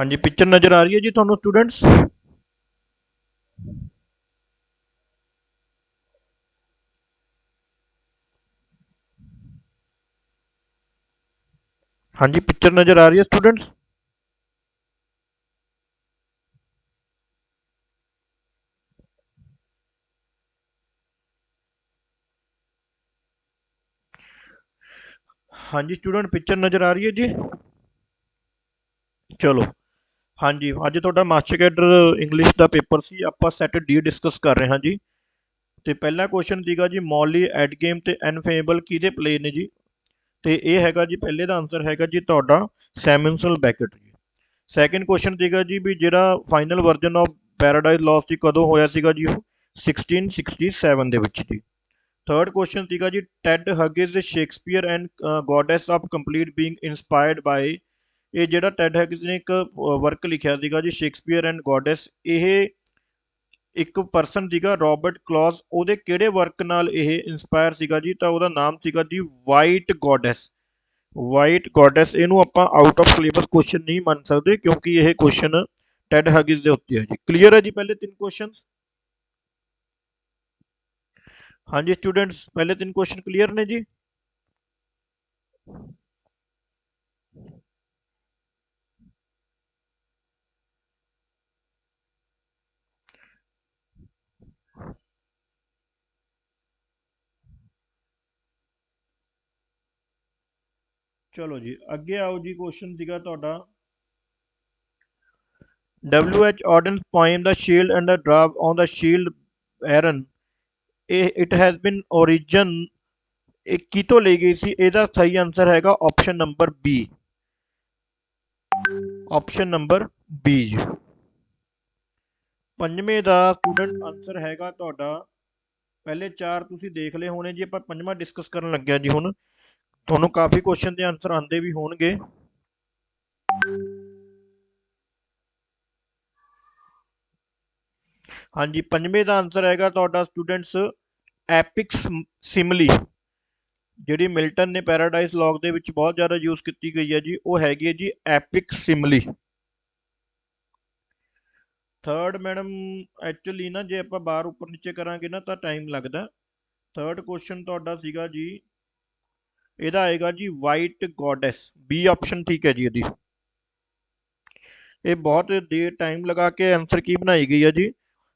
हाँ जी, पिक्चर नज़र आ रही है जी ਤੁਹਾਨੂੰ स्टूडेंट्स। हाँ जी, पिक्चर नज़र आ रही है स्टूडेंट्स। हाँ जी स्टूडेंट, पिक्चर नज़र आ रही है जी। ਚਲੋ ਹਾਂਜੀ, ਅੱਜ ਤੁਹਾਡਾ ਮਾਸਟਰ ਕੈਡਰ ਇੰਗਲਿਸ਼ ਦਾ ਪੇਪਰ ਸੀ। ਆਪਾਂ ਸੈਟ ਡੀ ਡਿਸਕਸ ਕਰ ਰਹੇ ਹਾਂ ਜੀ। ਤੇ ਪਹਿਲਾ ਕੁਐਸਚਨ ਸੀਗਾ ਜੀ, ਮੌਲੀ ਐਡ ਗੇਮ ਤੇ ਐਨਫੇਬਲ ਕਿਹਦੇ ਪਲੇ ਨੇ ਜੀ। ਤੇ ਇਹ ਹੈਗਾ ਜੀ, ਪਹਿਲੇ ਦਾ ਆਨਸਰ ਹੈਗਾ ਜੀ ਤੁਹਾਡਾ ਸੈਮਨਸਲ ਬੈਕਟ ਜੀ। ਸੈਕਿੰਡ ਕੁਐਸਚਨ ਸੀਗਾ ਜੀ ਵੀ ਜਿਹੜਾ final version of paradise lost ਸੀ ਕਦੋਂ ਹੋਇਆ ਸੀਗਾ ਜੀ, ਉਹ 1667 ਦੇ ਵਿੱਚ ਜੀ। ਥਰਡ ਕੁਐਸਚਨ ਸੀਗਾ ਜੀ, Ted Hughes Shakespeare and goddess of complete being inspired by. ਇਹ ਜਿਹੜਾ ਟੈਡ ਹੈਗਿਸ ਨੇ ਇੱਕ ਵਰਕ ਲਿਖਿਆ ਸੀਗਾ ਜੀ, ਸ਼ੇਕਸਪੀਅਰ ਐਂਡ ਗੋਡੈਸ, ਇਹ ਇੱਕ ਪਰਸਨ ਸੀਗਾ ਰੋਬਰਟ ਕਲੌਜ਼, ਉਹਦੇ ਕਿਹੜੇ ਵਰਕ ਨਾਲ ਇਹ ਇਨਸਪਾਇਰ ਸੀਗਾ ਜੀ, ਤਾਂ ਉਹਦਾ ਨਾਮ ਸੀਗਾ ਜੀ ਵਾਈਟ ਗੋਡੈਸ। ਵਾਈਟ ਗੋਡੈਸ, ਇਹਨੂੰ ਆਪਾਂ ਆਊਟ ਆਫ ਸਿਲੇਬਸ ਕੁਐਸਚਨ ਨਹੀਂ ਮੰਨ ਸਕਦੇ ਕਿਉਂਕਿ ਇਹ ਕੁਐਸਚਨ ਟੈਡ ਹਗਿਸ ਦੇ ਉੱਤੇ ਹੈ ਜੀ। ਕਲੀਅਰ ਹੈ ਜੀ ਪਹਿਲੇ ਤਿੰਨ ਕੁਐਸਚਨ। ਹਾਂਜੀ ਸਟੂडेंट्स, पहले तीन क्वेश्चन क्लियर ने जी। चलो जी अगे आओ जी, क्वेश्चन ਸੀਗਾ ਤੁਹਾਡਾ WH Auden's poem The Shield and the Drab on the Shield Baron, it has been origin ਇਹ ਕਿਤੋਂ ਲਈ ਗਈ ਸੀ। ਇਹਦਾ ਸਹੀ ਆਨਸਰ ਹੈਗਾ option number B. Option number B G. ਪੰਜਵੇਂ ਦਾ ਸਟੂਡੈਂਟ ਆਨਸਰ ਹੈਗਾ ਤੁਹਾਡਾ, ਪਹਿਲੇ ਚਾਰ ਤੁਸੀਂ ਦੇਖ ਲਏ ਹੋਣੇ ਜੀ, ਆਪਾਂ ਪੰਜਵਾਂ ਡਿਸਕਸ ਕਰਨ ਲੱਗਿਆ ਜੀ। ਹੁਣ ਤੁਹਾਨੂੰ ਕਾਫੀ ਕੁਐਸਚਨ ਦੇ ਆਨਸਰ ਆਉਂਦੇ ਵੀ ਹੋਣਗੇ। ਹਾਂਜੀ, ਪੰਜਵੇਂ ਦਾ ਆਨਸਰ ਹੈਗਾ ਤੁਹਾਡਾ ਸਟੂਡੈਂਟਸ ਐਪਿਕ ਸਿਮਲੀ, ਜਿਹੜੀ ਮਿਲਟਨ ਨੇ ਪੈਰਾਡਾਈਜ਼ ਲੌਗ ਦੇ ਵਿੱਚ ਬਹੁਤ ਜ਼ਿਆਦਾ ਯੂਜ਼ ਕੀਤੀ ਗਈ ਹੈ ਜੀ, ਉਹ ਹੈਗੀ ਹੈ ਜੀ ਐਪਿਕ ਸਿਮਲੀ। ਥਰਡ ਮੈਡਮ, ਐਕਚੁਅਲੀ ਨਾ ਜੇ ਆਪਾਂ ਬਾਹਰ ਉੱਪਰ ਨੀਚੇ ਕਰਾਂਗੇ ਨਾ ਤਾਂ ਟਾਈਮ ਲੱਗਦਾ। ਥਰਡ ਕੁਐਸਚਨ ਤੁਹਾਡਾ ਸੀਗਾ ਜੀ, ਇਹਦਾ ਆਏਗਾ ਜੀ ਵਾਈਟ ਗੋਡੈਸ, ਬੀ ਆਪਸ਼ਨ ਠੀਕ ਹੈ ਜੀ ਇਹਦੀ। ਇਹ ਬਹੁਤ ਦੇਰ ਟਾਈਮ ਲਗਾ ਕੇ ਆਨਸਰ ਕੀ ਬਣਾਈ ਗਈ ਹੈ ਜੀ।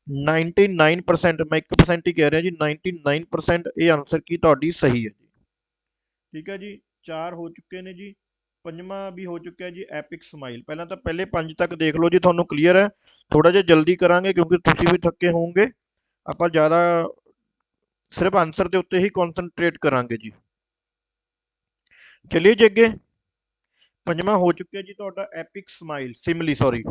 99%, ਮੈਂ 1% ਹੀ ਕਹਿ ਰਿਹਾ ਜੀ, 99% ਇਹ ਆਨਸਰ ਕੀ ਤੁਹਾਡੀ ਸਹੀ ਹੈ ਜੀ। ਠੀਕ ਹੈ ਜੀ, ਚਾਰ ਹੋ ਚੁੱਕੇ ਨੇ ਜੀ, ਪੰਜਵਾਂ ਵੀ ਹੋ ਚੁੱਕਿਆ ਜੀ ਐਪਿਕ ਸਮਾਈਲ। ਪਹਿਲਾਂ ਤਾਂ ਪਹਿਲੇ ਪੰਜ ਤੱਕ ਦੇਖ ਲਓ ਜੀ, ਤੁਹਾਨੂੰ ਕਲੀਅਰ ਹੈ। ਥੋੜਾ ਜਿਹਾ ਜਲਦੀ ਕਰਾਂਗੇ ਕਿਉਂਕਿ ਤੁਸੀਂ ਵੀ ਥੱਕੇ ਹੋਵੋਗੇ। ਆਪਾਂ ਜ਼ਿਆਦਾ ਸਿਰਫ ਆਨਸਰ ਦੇ ਉੱਤੇ ਹੀ ਕਨਸੈਂਟਰੇਟ ਕਰਾਂਗੇ ਜੀ। ਚਲਿਏ ਜੀ ਅੱਗੇ। ਪੰਜਵਾਂ ਹੋ ਚੁੱਕਿਆ ਜੀ ਤੁਹਾਡਾ ਐਪਿਕ ਸਮਾਈਲ ਸਿਮਲੀ, ਸੌਰੀ।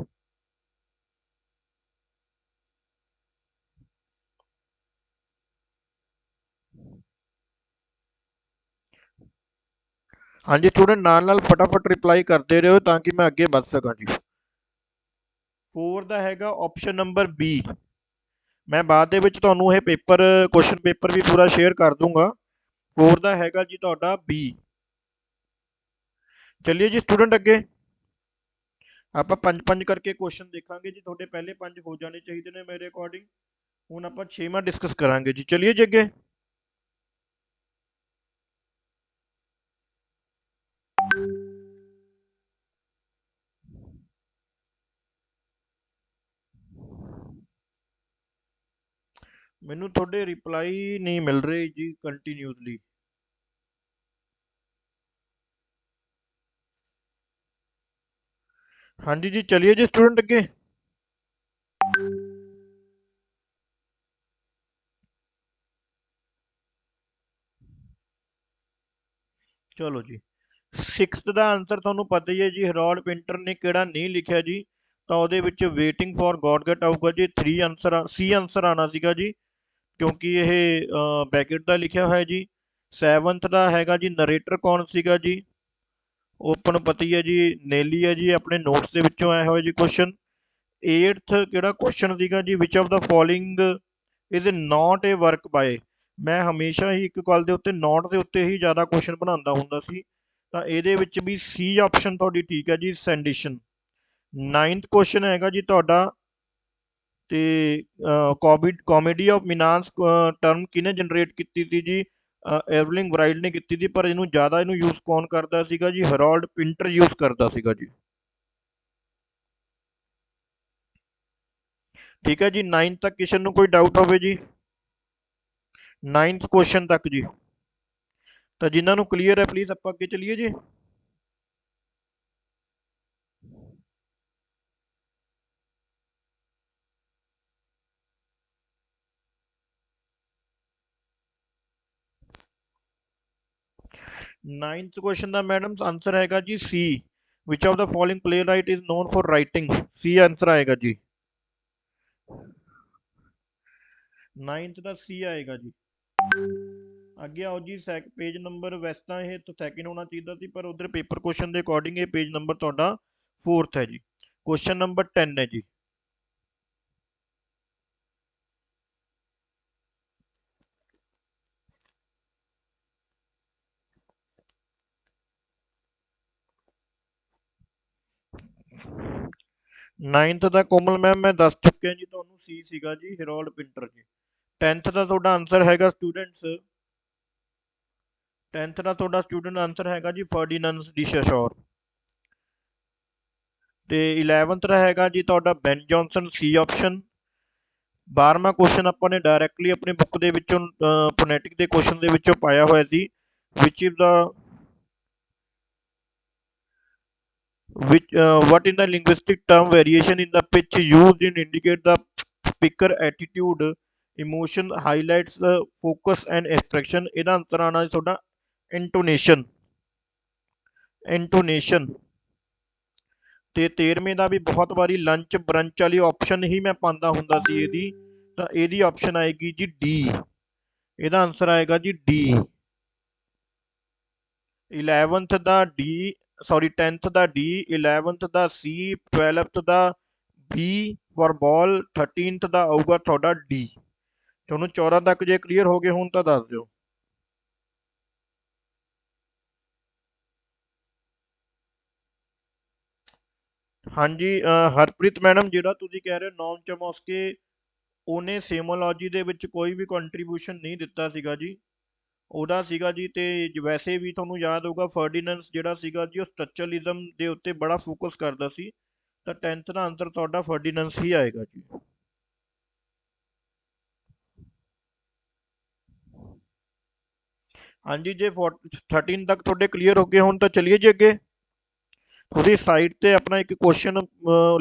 ਹਾਂਜੀ ਸਟੂਡੈਂਟ, ਨਾਲ ਨਾਲ ਫਟਾਫਟ ਰਿਪਲਾਈ ਕਰਦੇ ਰਹੋ ਤਾਂ ਕਿ ਮੈਂ ਅੱਗੇ ਵੱਧ ਸਕਾਂ ਜੀ। 4 ਦਾ ਹੈਗਾ ਆਪਸ਼ਨ ਨੰਬਰ ਬੀ। ਮੈਂ ਬਾਅਦ ਦੇ ਵਿੱਚ ਤੁਹਾਨੂੰ ਇਹ ਪੇਪਰ, ਕੁਐਸਚਨ ਪੇਪਰ ਵੀ ਪੂਰਾ ਸ਼ੇਅਰ ਕਰ ਦੂੰਗਾ। 4 ਦਾ ਹੈਗਾ ਜੀ ਤੁਹਾਡਾ ਬੀ। ਚਲਿਏ ਜੀ ਸਟੂਡੈਂਟ ਅੱਗੇ, ਆਪਾਂ ਪੰਜ ਪੰਜ ਕਰਕੇ ਕੁਐਸਚਨ ਦੇਖਾਂਗੇ ਜੀ। ਤੁਹਾਡੇ ਪਹਿਲੇ ਪੰਜ ਹੋ ਜਾਣੇ ਚਾਹੀਦੇ ਨੇ ਮੇਰੇ ਅਕੋਰਡਿੰਗ। ਹੁਣ ਆਪਾਂ ਛੇਵਾਂ ਡਿਸਕਸ ਕਰਾਂਗੇ ਜੀ। ਚਲਿਏ ਜੀ ਅੱਗੇ। ਮੈਨੂੰ ਤੁਹਾਡੇ ਰਿਪਲਾਈ ਨਹੀਂ ਮਿਲ ਰਹੇ ਜੀ ਕੰਟੀਨਿਊਸਲੀ। ਹਾਂਜੀ ਜੀ, ਚਲਿए जी स्टूडेंट ਅੱਗੇ। ਚਲੋ ਜੀ, 6th ਦਾ ਆਨਸਰ ਤੁਹਾਨੂੰ ਪਤਾ ਹੀ ਹੈ ਜੀ, ਹੈਰੋਲਡ ਪਿੰਟਰ ਨੇ ਕਿਹੜਾ ਨਹੀਂ ਲਿਖਿਆ ਜੀ, ਤਾਂ ਉਹਦੇ ਵਿੱਚ ਵੇਟਿੰਗ ਫॉर ਗॉड ਆਊਗਾ ਜੀ। 3 ਆਨਸਰ ਸੀ ਆਨਸਰ ਆਣਾ ਸੀਗਾ ਜੀ ਕਿਉਂਕਿ ਇਹ ਬੈਕਟ ਦਾ ਲਿਖਿਆ ਹੋਇਆ ਜੀ। 7th ਦਾ ਹੈਗਾ ਜੀ, ਨਰੇਟਰ ਕੌਣ ਸੀਗਾ ਜੀ, ਉਹ ਆਪਾਂ ਨੂੰ ਪਤਾ ਹੀ ਹੈ ਜੀ, ਨੇਲੀ ਹੈ ਜੀ। ਆਪਣੇ ਨੋਟਸ ਦੇ ਵਿੱਚੋਂ ਆਇਆ ਹੋਇਆ ਜੀ ਕੁਐਸਚਨ। 8th ਕਿਹੜਾ ਕੁਐਸਚਨ ਸੀਗਾ ਜੀ, which of the following is not a work by. ਮੈਂ ਹਮੇਸ਼ਾ ਹੀ ਇੱਕ ਗੱਲ ਦੇ ਉੱਤੇ, ਨੋਟ ਦੇ ਉੱਤੇ ਹੀ ਜ਼ਿਆਦਾ ਕੁਐਸਚਨ ਬਣਾਉਂਦਾ ਹੁੰਦਾ ਸੀ, ਤਾਂ ਇਹਦੇ ਵਿੱਚ ਵੀ ਸੀ ਆਪਸ਼ਨ ਤੁਹਾਡੀ ਠੀਕ ਹੈ ਜੀ, ਸੈਂਡੀਸ਼ਨ। 9th ਕੁਐਸਚਨ ਹੈਗਾ ਜੀ ਤੁਹਾਡਾ, ਤੇ ਕਾਮੇਡੀ ਆਫ ਮਿਨਾਂਸ ਟਰਮ ਕਿਹਨੇ ਜਨਰੇਟ ਕੀਤੀ ਸੀ ਜੀ? ਐਵਲਿੰਗ ਬਰਾਈਟ ਨੇ ਕੀਤੀ ਸੀ, ਪਰ ਇਹਨੂੰ ਜ਼ਿਆਦਾ ਇਹਨੂੰ ਯੂਜ਼ ਕੌਣ ਕਰਦਾ ਸੀਗਾ ਜੀ? ਹੈਰੋਲਡ ਪਿੰਟਰ ਯੂਜ਼ ਕਰਦਾ ਸੀਗਾ ਜੀ। ਠੀਕ ਹੈ ਜੀ, 9 ਤੱਕ ਕਿਸੇ ਨੂੰ ਕੋਈ ਡਾਊਟ ਹੋਵੇ ਜੀ? 9th ਕੁਐਸਚਨ ਤੱਕ ਜੀ, ਤਾਂ ਜਿਨ੍ਹਾਂ ਨੂੰ ਕਲੀਅਰ ਹੈ ਪਲੀਜ਼ ਆਪਾਂ ਅੱਗੇ ਚੱਲੀਏ ਜੀ। ਨਾਈਨਥ ਕੁਐਸਚਨ ਦਾ ਮੈਡਮ ਆਨਸਰ ਹੈਗਾ ਜੀ C. Which of the following playwright is known for writing? C answer ਆਏਗਾ ਜੀ। ਨਾਈਨਥ ਦਾ ਸੀ ਆਏਗਾ ਜੀ। ਅੱਗੇ ਆਓ ਜੀ, ਪੇਜ ਨੰਬਰ, ਵੈਸੇ ਤਾਂ ਇਹ ਸੈਕਿੰਡ ਹੋਣਾ ਚਾਹੀਦਾ ਸੀ, ਪਰ ਉਧਰ ਪੇਪਰ ਕੁਐਸਚਨ ਦੇ ਅਕੋਰਡਿੰਗ ਇਹ ਪੇਜ ਨੰਬਰ ਤੁਹਾਡਾ 4th ਹੈ ਜੀ। ਕੁਐਸਚਨ ਨੰਬਰ 10 ਹੈ ਜੀ। ਨਾਈਨਥ ਦਾ ਕੋਮਲ ਮੈਮ ਮੈਂ ਦੱਸ ਚੁੱਕਿਆ ਜੀ ਤੁਹਾਨੂੰ, ਸੀ ਸੀਗਾ ਜੀ, ਹੈਰੋਲਡ ਪਿੰਟਰ ਜੀ। 10th ਦਾ ਤੁਹਾਡਾ ਆਨਸਰ ਹੈਗਾ ਸਟੂਡੈਂਟਸ, 10th ਦਾ ਤੁਹਾਡਾ ਸਟੂਡੈਂਟ ਆਨਸਰ ਹੈਗਾ ਜੀ ਫਰਡੀਨੈਂਡ ਡੀ ਸ਼ੋਰ। ਤੇ 11th ਦਾ ਹੈਗਾ ਜੀ ਤੁਹਾਡਾ ਬੈਨ ਜੌਨਸਨ, ਸੀ ਆਪਸ਼ਨ। 12ਵਾਂ ਕੁਐਸਚਨ ਆਪਾਂ ਨੇ ਡਾਇਰੈਕਟਲੀ ਆਪਣੀ ਬੁੱਕ ਦੇ ਵਿੱਚੋਂ ਫੋਨੈਟਿਕ ਦੇ ਕੁਐਸਚਨ ਦੇ ਵਿੱਚੋਂ ਪਾਇਆ ਹੋਇਆ ਸੀ। Which is the what in the linguistic term variation in the pitch used in indicate the speaker attitude, emotion, highlights focus and expression? ਇਹਦਾ ਆਨਸਰ ਆਣਾ ਤੁਹਾਡਾ ਇੰਟੋਨੇਸ਼ਨ, ਇੰਟੋਨੇਸ਼ਨ। ਤੇ 13ਵੇਂ ਦਾ ਵੀ ਬਹੁਤ ਵਾਰੀ ਲੰਚ ਬਰੰਚ ਵਾਲੀ ਆਪਸ਼ਨ ਹੀ ਮੈਂ ਪਾਉਂਦਾ ਹੁੰਦਾ ਸੀ ਇਹਦੀ, ਤਾਂ ਇਹਦੀ ਆਪਸ਼ਨ ਆਏਗੀ ਜੀ ਡੀ। ਇਹਦਾ ਆਨਸਰ ਆਏਗਾ ਜੀ ਡੀ। 11th ਦਾ ਡੀ, ਸੌਰੀ 10th ਦਾ ਡੀ, 11th ਦਾ ਸੀ, 12th ਦਾ ਬੀ ਫॉर ਬਾਲ, 13th ਦਾ ਆਊਗਾ ਤੁਹਾਡਾ ਡੀ। ਤੁਹਾਨੂੰ 14 ਤੱਕ ਜੇ ਕਲੀਅਰ ਹੋ ਗਏ ਹੁਣ ਤਾਂ ਦੱਸ ਦਿਓ। ਹਾਂਜੀ ਹਰਪ੍ਰੀਤ ਮੈਡਮ, ਜਿਹੜਾ ਤੁਸੀਂ ਕਹਿ ਰਹੇ ਹੋ ਨੌਮ ਚਮੋਸਕੇ, ਉਹਨੇ ਸੇਮੋਲੋਜੀ ਦੇ ਵਿੱਚ ਕੋਈ ਵੀ ਕੰਟਰੀਬਿਊਸ਼ਨ ਨਹੀਂ ਦਿੱਤਾ ਸੀਗਾ ਜੀ। ਉਹਦਾ ਸੀਗਾ ਜੀ, ਤੇ ਵੈਸੇ ਵੀ ਤੁਹਾਨੂੰ ਯਾਦ ਹੋਊਗਾ ਫਰਡੀਨੈਂਸ ਜਿਹੜਾ ਸੀਗਾ ਜੀ ਉਹ ਸਟਰਕਚਰਲਿਜ਼ਮ ਦੇ ਉੱਤੇ ਬੜਾ ਫੋਕਸ ਕਰਦਾ ਸੀ। ਤਾਂ 10th ਦਾ ਆਨਸਰ ਤੁਹਾਡਾ ਫਰਡੀਨੈਂਸ ਹੀ ਆਏਗਾ ਜੀ। ਹਾਂਜੀ, ਜੇ 13 ਤੱਕ ਤੁਹਾਡੇ ਕਲੀਅਰ ਹੋ ਗਏ ਹੁਣ ਤਾਂ ਚਲਿਏ ਜੀ ਅੱਗੇ। ਤੁਸੀਂ ਸਾਈਡ ਤੇ ਆਪਣਾ ਇੱਕ ਕੁਐਸਚਨ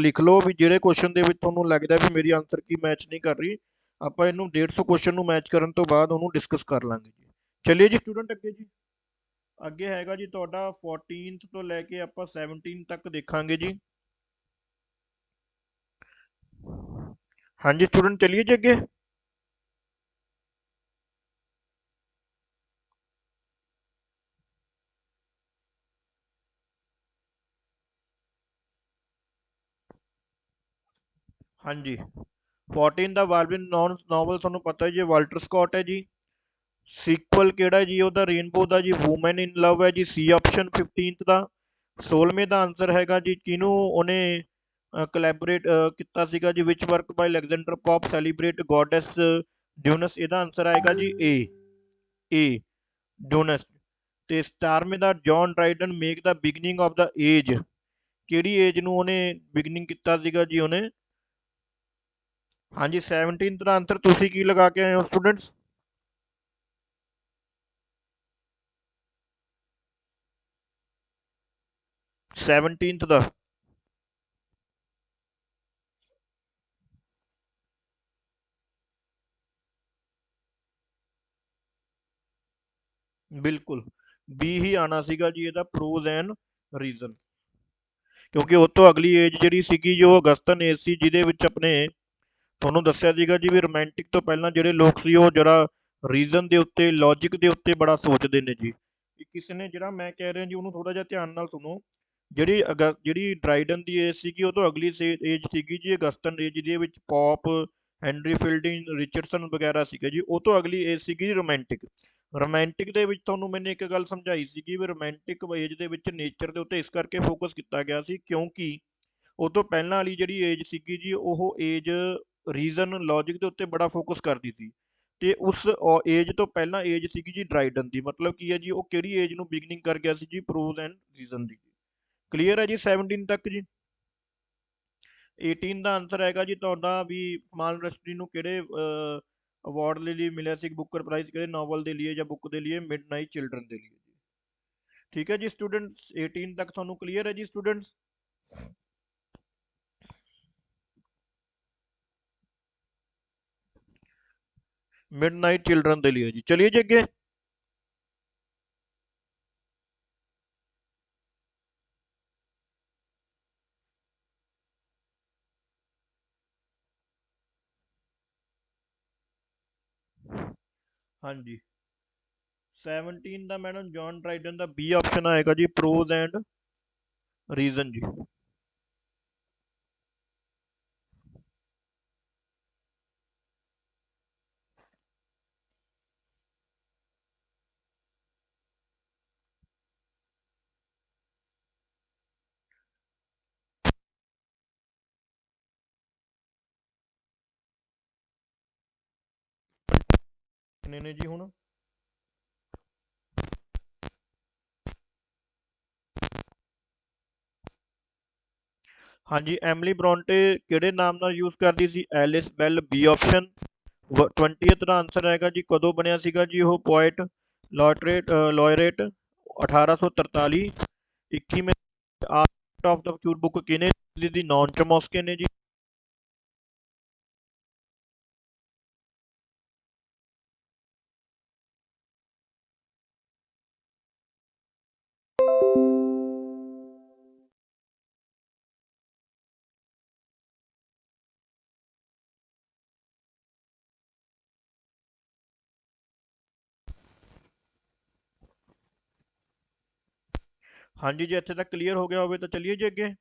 ਲਿਖ ਲਓ ਵੀ ਜਿਹੜੇ ਕੁਐਸਚਨ ਦੇ ਵਿੱਚ ਤੁਹਾਨੂੰ ਲੱਗਦਾ ਵੀ ਮੇਰੀ ਆਨਸਰ ਕੀ ਮੈਚ ਨਹੀਂ ਕਰ ਰਹੀ, ਆਪਾਂ ਇਹਨੂੰ 150 ਕੁਐਸਚਨ ਨੂੰ ਮੈਚ ਕਰਨ ਤੋਂ ਬਾਅਦ ਉਹਨੂੰ ਡਿਸਕਸ ਕਰ ਲਾਂਗੇ ਜੀ। ਚਲਿਏ ਜੀ ਸਟੂਡੈਂਟ ਅੱਗੇ ਜੀ। ਅੱਗੇ ਹੈਗਾ ਜੀ ਤੁਹਾਡਾ 14th ਤੋਂ ਲੈ ਕੇ ਆਪਾਂ 17 ਤੱਕ ਦੇਖਾਂਗੇ ਜੀ। ਹਾਂਜੀ ਸਟੂਡੈਂਟ ਚਲਿਏ ਜੀ ਅੱਗੇ। ਹਾਂਜੀ 14 ਦਾ ਵਾਲਵਿਨ ਨੋਵਲ ਤੁਹਾਨੂੰ ਪਤਾ ਜੀ ਵਾਲਟਰ ਸਕॉट ਹੈ ਜੀ। ਸੀਕਵਲ ਕਿਹੜਾ ਜੀ ਉਹਦਾ? ਰੇਨਬੋ ਦਾ ਜੀ, ਵੂਮਨ ਇਨ ਲਵ ਹੈ ਜੀ, ਸੀ ਆਪਸ਼ਨ 15th ਦਾ। 16ਵੇਂ ਦਾ ਆਨਸਰ ਹੈਗਾ ਜੀ, ਕਿਹਨੂੰ ਉਹਨੇ ਕੋਲੈਬੋਰੇਟ ਕੀਤਾ ਸੀਗਾ ਜੀ? Which work by Alexander Pope celebrate goddess Dunes? ਇਹਦਾ ਆਨਸਰ ਆਏਗਾ ਜੀ ਏ ਡੋਨਸ। ਤੇ 17ਵੇਂ ਦਾ John Dryden make the beginning of the age, ਕਿਹੜੀ ਏਜ ਨੂੰ ਉਹਨੇ ਬਿਗਨਿੰਗ ਕੀਤਾ ਸੀਗਾ ਜੀ ਉਹਨੇ? ਹਾਂਜੀ 17th ਦਾ ਆਨਸਰ ਤੁਸੀਂ ਕੀ ਲਗਾ ਕੇ ਆਏ ਹੋ ਸਟੂਡੈਂਟਸ? 17th ਦਾ। ਬਿਲਕੁਲ ਬੀ ਹੀ ਆਣਾ ਸੀਗਾ ਜੀ ਇਹਦਾ, ਪ੍ਰੋਜ਼ ਐਂਡ ਰੀਜ਼ਨ। ਕਿਉਂਕਿ ਉਸ ਤੋਂ ਅਗਲੀ ਏਜ ਜਿਹੜੀ ਸੀਗੀ ਜੋ ਅਗਸਤਨ ਏਜ ਸੀ, ਜਿਹਦੇ ਵਿੱਚ ਆਪਣੇ ਤੁਹਾਨੂੰ ਦੱਸਿਆ ਸੀਗਾ ਜੀ ਵੀ ਰੋਮਾਂਟਿਕ ਤੋਂ ਪਹਿਲਾਂ ਜਿਹੜੇ ਲੋਕ ਸੀ ਉਹ ਜਿਹੜਾ ਰੀਜ਼ਨ ਦੇ ਉੱਤੇ, ਲੌਜਿਕ ਦੇ ਉੱਤੇ ਬੜਾ ਸੋਚਦੇ ਨੇ ਜੀ। ਕਿਸੇ ਨੇ ਜਿਹੜਾ ਮੈਂ ਕਹਿ ਰਿਹਾ ਜੀ ਉਹਨੂੰ ਥੋੜਾ ਜਿਹਾ ਧਿਆਨ ਨਾਲ ਸੁਣੋ। ਜਿਹੜੀ ਡਰਾਈਡਨ ਦੀ ਏਜ ਸੀਗੀ ਉਹ ਤੋਂ ਅਗਲੀ ਏਜ ਸੀਗੀ ਜੀ ਅਗਸਤਨ ਏਜ, ਜਿਹਦੇ ਵਿੱਚ ਪੌਪ, ਹੈਨਰੀ ਫਿਲਡਿੰਗ, ਰਿਚਰਡਸਨ ਵਗੈਰਾ ਸੀਗੇ ਜੀ। ਉਹ ਤੋਂ ਅਗਲੀ ਏਜ ਸੀਗੀ ਰੋਮਾਂਟਿਕ। ਰੋਮਾਂਟਿਕ ਦੇ ਵਿੱਚ ਤੁਹਾਨੂੰ ਮੈंने ਇੱਕ ਗੱਲ ਸਮਝਾਈ ਸੀਗੀ ਵੀ ਰੋਮਾਂਟਿਕ ਏਜ ਦੇ ਵਿੱਚ ਨੇਚਰ ਦੇ ਉੱਤੇ ਇਸ ਕਰਕੇ ਫੋਕਸ ਕੀਤਾ ਗਿਆ ਸੀ ਕਿਉਂਕਿ ਉਹ ਤੋਂ ਪਹਿਲਾਂ ਵਾਲੀ ਜਿਹੜੀ ਏਜ ਸੀਗੀ ਜੀ, ਉਹ ਏਜ ਰੀਜ਼ਨ ਲੌਜਿਕ ਦੇ ਉੱਤੇ ਬੜਾ ਫੋਕਸ ਕਰਦੀ ਸੀ। ਤੇ ਉਸ ਏਜ ਤੋਂ ਪਹਿਲਾਂ ਏਜ ਸੀਗੀ ਜੀ ਡਰਾਈਡਨ ਦੀ, ਮਤਲਬ ਕੀ ਹੈ ਜੀ, ਉਹ ਕਿਹੜੀ ਏਜ ਨੂੰ ਬਿਗਨਿੰਗ ਕਰ ਗਿਆ ਸੀ ਜੀ, pros and reason the. Clear ਹੈ ਜੀ 17 ਤੱਕ ਜੀ। 18 ਦਾ ਆਨਸਰ ਹੈਗਾ ਜੀ ਤੁਹਾਡਾ ਵੀ, ਸਮਾਲ ਇੰਡਸਟਰੀ ਨੂੰ ਕਿਹੜੇ ਅਵਾਰਡ ਦੇ ਲਈ ਮਿਲਿਆ ਸੀ ਬੁੱਕਰ ਪ੍ਰਾਈਜ਼, ਕਿਹੜੇ ਨਾਵਲ ਦੇ ਲਈ ਜਾਂ ਬੁੱਕ ਦੇ ਲਈ, ਮਿਡਨਾਈਟ ਚਿਲਡਰਨ ਦੇ ਲਈ ਜੀ। ਠੀਕ ਹੈ ਜੀ ਸਟੂਡੈਂਟਸ, 18 ਤੱਕ ਤੁਹਾਨੂੰ ਕਲੀਅਰ ਹੈ ਜੀ ਸਟੂਡੈਂਟਸ। मिडनाइट चिल्ड्रन दे लिए जी, चलिए जी अगे। हाँ जी, 17 ਦਾ ਮੈਡਮ ਜੌਨ ਡਰਾਈਡਨ ਦਾ ਬੀ ਆਪਸ਼ਨ ਆਏਗਾ ਜੀ, ਪ੍ਰੋਜ਼ ਐਂਡ ਰੀਜ਼ਨ ਜੀ। ਕਿੰਨੇ ਨੇ ਜੀ ਹੁਣ? ਹਾਂਜੀ, ਐਮਲੀ ਬ੍ਰੋਂਟੇ ਕਿਹੜੇ ਨਾਮ ਨਾਲ ਯੂਜ਼ ਕਰਦੀ ਸੀ? Alice Bell, B option. 20th ਦਾ ਆਨਸਰ ਹੈਗਾ ਜੀ, ਕਦੋਂ ਬਣਿਆ ਸੀਗਾ ਜੀ ਉਹ ਪੋਇਟ ਲੋਇਰੇਟ? 1843। 21ਵੇਂ ਆਰਟ ਆਫ ਦਾ ਫਿਊਰ ਬੁੱਕ ਕਿਹਨੇ ਦੀ? ਨੌਨ ਚਮੋਸਕੇ ਨੇ ਜੀ। ਹਾਂਜੀ ਜੀ, ਇੱਥੇ ਤੱਕ ਕਲੀਅਰ ਹੋ ਗਿਆ ਹੋਵੇ ਤਾਂ ਚਲਿਏ ਜੀ ਅੱਗੇ।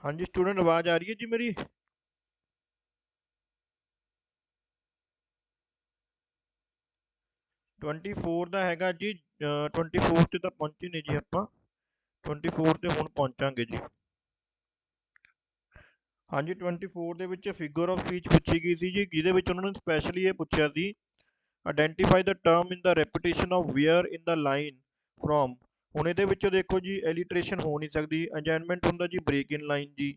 ਹਾਂਜੀ ਸਟੂਡੈਂਟ, ਆਵਾਜ਼ ਆ ਰਹੀ ਹੈ ਜੀ ਮੇਰੀ? 24 ਦਾ ਹੈਗਾ ਜੀ, 24 ਤੇ ਤਾਂ ਪਹੁੰਚੇ ਨਹੀਂ ਜੀ ਆਪਾਂ, 24 ਤੇ ਹੁਣ ਪਹੁੰਚਾਂਗੇ ਜੀ। ਹਾਂਜੀ, 24 ਦੇ ਵਿੱਚ ਫਿਗਰ ਆਫ ਸਪੀਚ ਪੁੱਛੀ ਗਈ ਸੀ ਜੀ, ਜਿਹਦੇ ਵਿੱਚ ਉਹਨਾਂ ਨੇ ਸਪੈਸ਼ਲੀ ਇਹ ਪੁੱਛਿਆ ਸੀ, identify the term in the repetition of where in the line from. ਹੁਣ ਇਹਦੇ ਵਿੱਚ ਦੇਖੋ ਜੀ, ਐਲੀਟਰੇਸ਼ਨ ਹੋ ਨਹੀਂ ਸਕਦੀ, ਅਜੈਨਮੈਂਟ ਹੁੰਦਾ ਜੀ ਬ੍ਰੇਕ ਇਨ ਲਾਈਨ ਜੀ।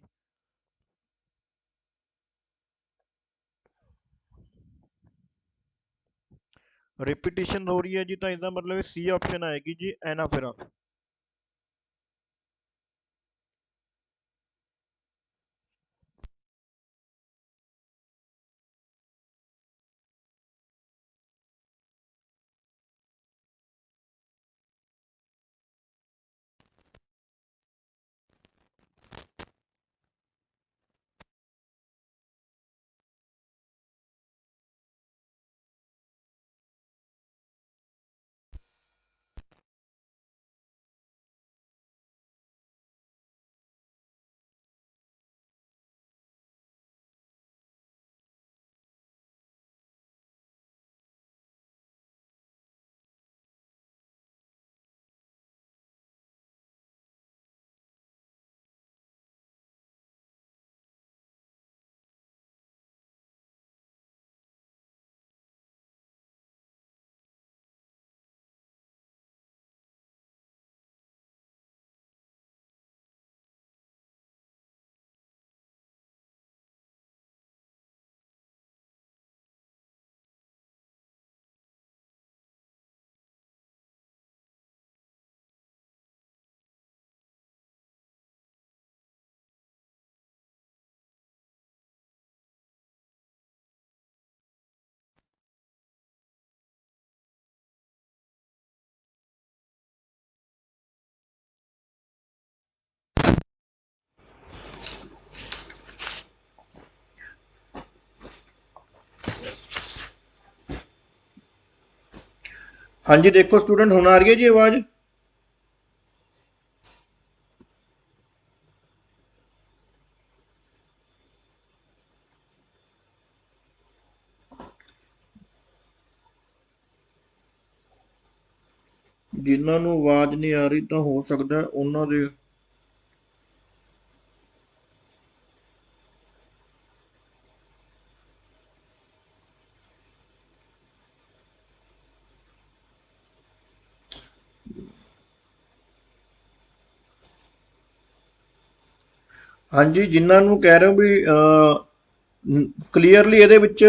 ਰਿਪੀਟੇਸ਼ਨ ਹੋ ਰਹੀ ਹੈ ਜੀ, ਤਾਂ ਇਹਦਾ ਮਤਲਬ ਸੀ ਆਪਸ਼ਨ ਆਏਗੀ ਜੀ, ਐਨਾਫੇਰਾ। हाँ जी देखो स्टूडेंट, ਹੁਣ आ रही है जी आवाज़? ਜਿਨ੍ਹਾਂ ਨੂੰ ਆਵਾਜ਼ ਨਹੀਂ ਆ ਰਹੀ ਤਾਂ ਹੋ ਸਕਦਾ ਉਹਨਾਂ ਦੇ। ਹਾਂਜੀ ਜਿਨ੍ਹਾਂ ਨੂੰ ਕਹਿ ਰਹੇ ਹੋ ਵੀ ਕਲੀਅਰਲੀ ਇਹਦੇ ਵਿੱਚ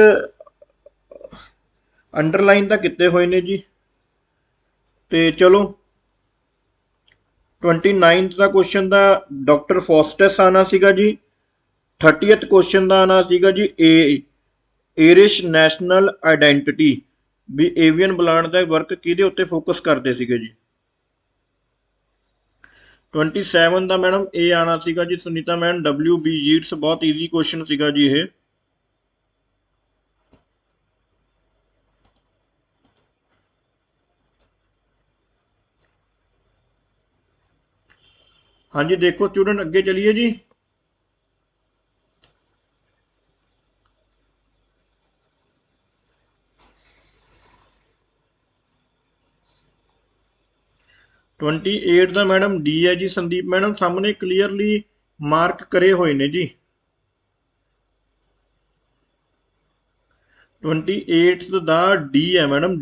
ਅੰਡਰਲਾਈਨ ਤਾਂ ਕੀਤੇ ਹੋਏ ਨੇ ਜੀ। ਤੇ ਚਲੋ 29th ਦਾ ਕੁਐਸਚਨ ਦਾ ਡਾਕਟਰ ਫੌਸਟਸ ਆਣਾ ਸੀਗਾ ਜੀ। 30th ਕੁਐਸਚਨ ਦਾ ਆਣਾ ਸੀਗਾ ਜੀ ਏਰਿਸ਼ ਨੈਸ਼ਨਲ ਆਇਡੈਂਟੀਟੀ, ਵੀ ਏਵੀਅਨ ਬਲਾਂਡ ਦਾ ਵਰਕ ਕਿਹਦੇ ਉੱਤੇ ਫੋਕਸ ਕਰਦੇ ਸੀਗੇ ਜੀ। 27 ਦਾ ਮੈਡਮ ਇਹ ਆਣਾ ਸੀਗਾ ਜੀ ਸੁਨੀਤਾ ਮੈਮ WB ਯੀਟਸ, ਬਹੁਤ ਈਜ਼ੀ ਕੁਐਸਚਨ ਸੀਗਾ ਜੀ ਇਹ। ਹਾਂਜੀ ਦੇਖੋ ਸਟੂडेंट ਅੱਗੇ ਚਲੀਏ ਜੀ। ट्वेंटी 8 ਦਾ ਮੈਡਮ ਡੀ ਹੈ ਜੀ ਸੰਦੀਪ ਮੈਡਮ, ਸਾਹਮਣੇ ਕਲੀਅਰਲੀ ਮਾਰਕ ਕਰੇ ਹੋਏ ਨੇ ਜੀ। 28 ਦਾ ਡੀ ਹੈ ਮੈਡਮ,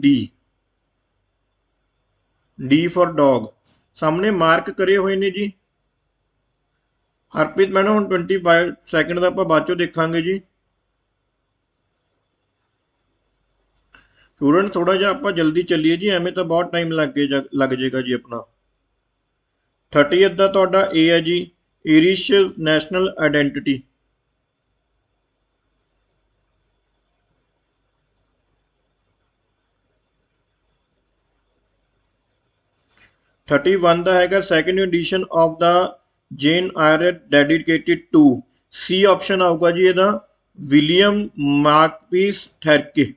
ਡੀ ਫॉर ਡੌਗ, ਸਾਹਮਣੇ ਮਾਰਕ ਕਰੇ ਹੋਏ ਨੇ ਜੀ। ਹਰਪ੍ਰੀਤ ਮੈਡਮ ਹੁਣ 25 ਸੈਕਿੰਡ ਦਾ ਆਪਾਂ ਬਾਅਦ ਚੋਂ ਦੇਖਾਂਗੇ ਜੀ। ਸਟੂडेंट ਥੋੜਾ ਜਿਹਾ ਆਪਾਂ ਜਲਦੀ ਚੱਲੀਏ ਜੀ, ਐਵੇਂ ਤਾਂ ਬਹੁਤ ਟਾਈਮ ਲੱਗ ਜਾਏਗਾ ਜੀ ਆਪਣਾ। 30th ਦਾ ਤੁਹਾਡਾ ਇਹ ਹੈ ਜੀ ਈਰਿਸ਼ ਨੈਸ਼ਨਲ ਆਇਡੈਂਟੀਟੀ। 31 ਦਾ ਹੈਗਾ second edition of the Jane Eyre dedicated to, C option ਆਊਗਾ ਜੀ ਇਹਦਾ, ਵਿਲੀਅਮ ਮਾਰਕਪੀਸ ਥੈਰਕੇ।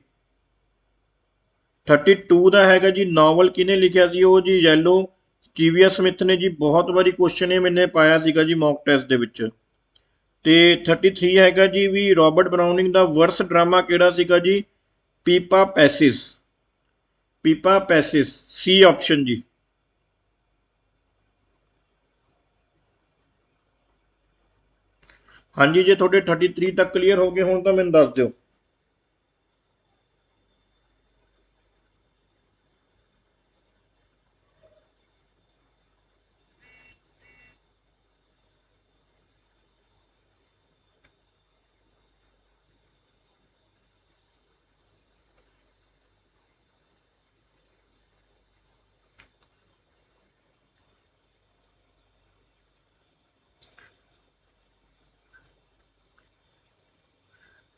32 ਦਾ ਹੈਗਾ ਜੀ ਨਾਵਲ ਕਿਹਨੇ ਲਿਖਿਆ ਸੀ, ਉਹ ਜੀ ਯੈਲੋ ਸਟੀਵੀਆ ਸਮਿਥ ਨੇ ਜੀ। ਬਹੁਤ ਵਾਰੀ ਕੁਐਸਚਨ ਇਹ ਮੈਨੇ ਪਾਇਆ ਸੀਗਾ ਜੀ ਮੌਕ ਟੈਸਟ ਦੇ ਵਿੱਚ। ਤੇ 33 ਹੈਗਾ ਜੀ ਵੀ ਰੋਬਰਟ ਬਰਾਉਨਿੰਗ ਦਾ ਵਰਸ ਡਰਾਮਾ ਕਿਹੜਾ ਸੀਗਾ ਜੀ, ਪੀਪਾ ਪੈਸਿਸ, ਪੀਪਾ ਪੈਸਿਸ, ਸੀ ਆਪਸ਼ਨ ਜੀ। ਹਾਂਜੀ ਜੇ ਤੁਹਾਡੇ 33 ਤੱਕ ਕਲੀਅਰ ਹੋ ਗਏ ਹੋਣ ਤਾਂ ਮੈਨੂੰ ਦੱਸ ਦਿਓ।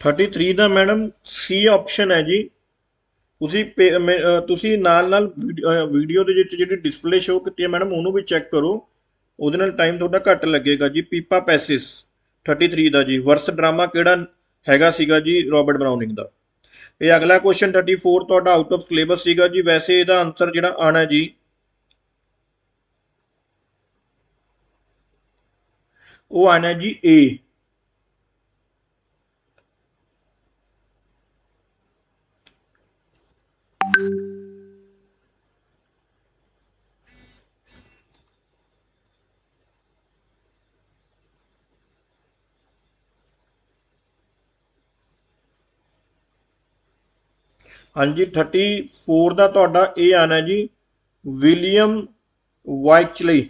थर्टी थ्री ਦਾ ਮੈਡਮ ਸੀ ਆਪਸ਼ਨ ਹੈ ਜੀ। ਤੁਸੀਂ ਨਾਲ ਵੀਡੀਓ ਦੇ ਵਿੱਚ ਜਿਹੜੀ ਡਿਸਪਲੇ ਸ਼ੋ ਕੀਤੀ ਹੈ ਮੈਡਮ ਉਹਨੂੰ ਵੀ ਚੈੱਕ ਕਰੋ, ਉਹਦੇ ਨਾਲ ਟਾਈਮ ਤੁਹਾਡਾ ਘੱਟ ਲੱਗੇਗਾ ਜੀ। ਪੀਪਾ ਪੈਸਿਸ 33 ਦਾ ਜੀ ਵਰਸ ਡਰਾਮਾ ਕਿਹੜਾ ਹੈਗਾ ਸੀਗਾ ਜੀ ਰੋਬਰਟ ਬਰਾਉਨਿੰਗ ਦਾ। ਇਹ ਅਗਲਾ ਕੁਐਸਚਨ 34 ਤੁਹਾਡਾ ਆਊਟ ਆਫ ਸਿਲੇਬਸ ਸੀਗਾ ਜੀ। ਵੈਸੇ ਇਹਦਾ ਆਨਸਰ ਜਿਹੜਾ ਆਣਾ ਜੀ ਉਹ ਆਣਾ ਜੀ ਏ। ਹਾਂਜੀ 34 ਦਾ ਤੁਹਾਡਾ ਇਹ ਆਣਾ ਜੀ ਵਿਲੀਅਮ ਵਾਈਚਲੀ।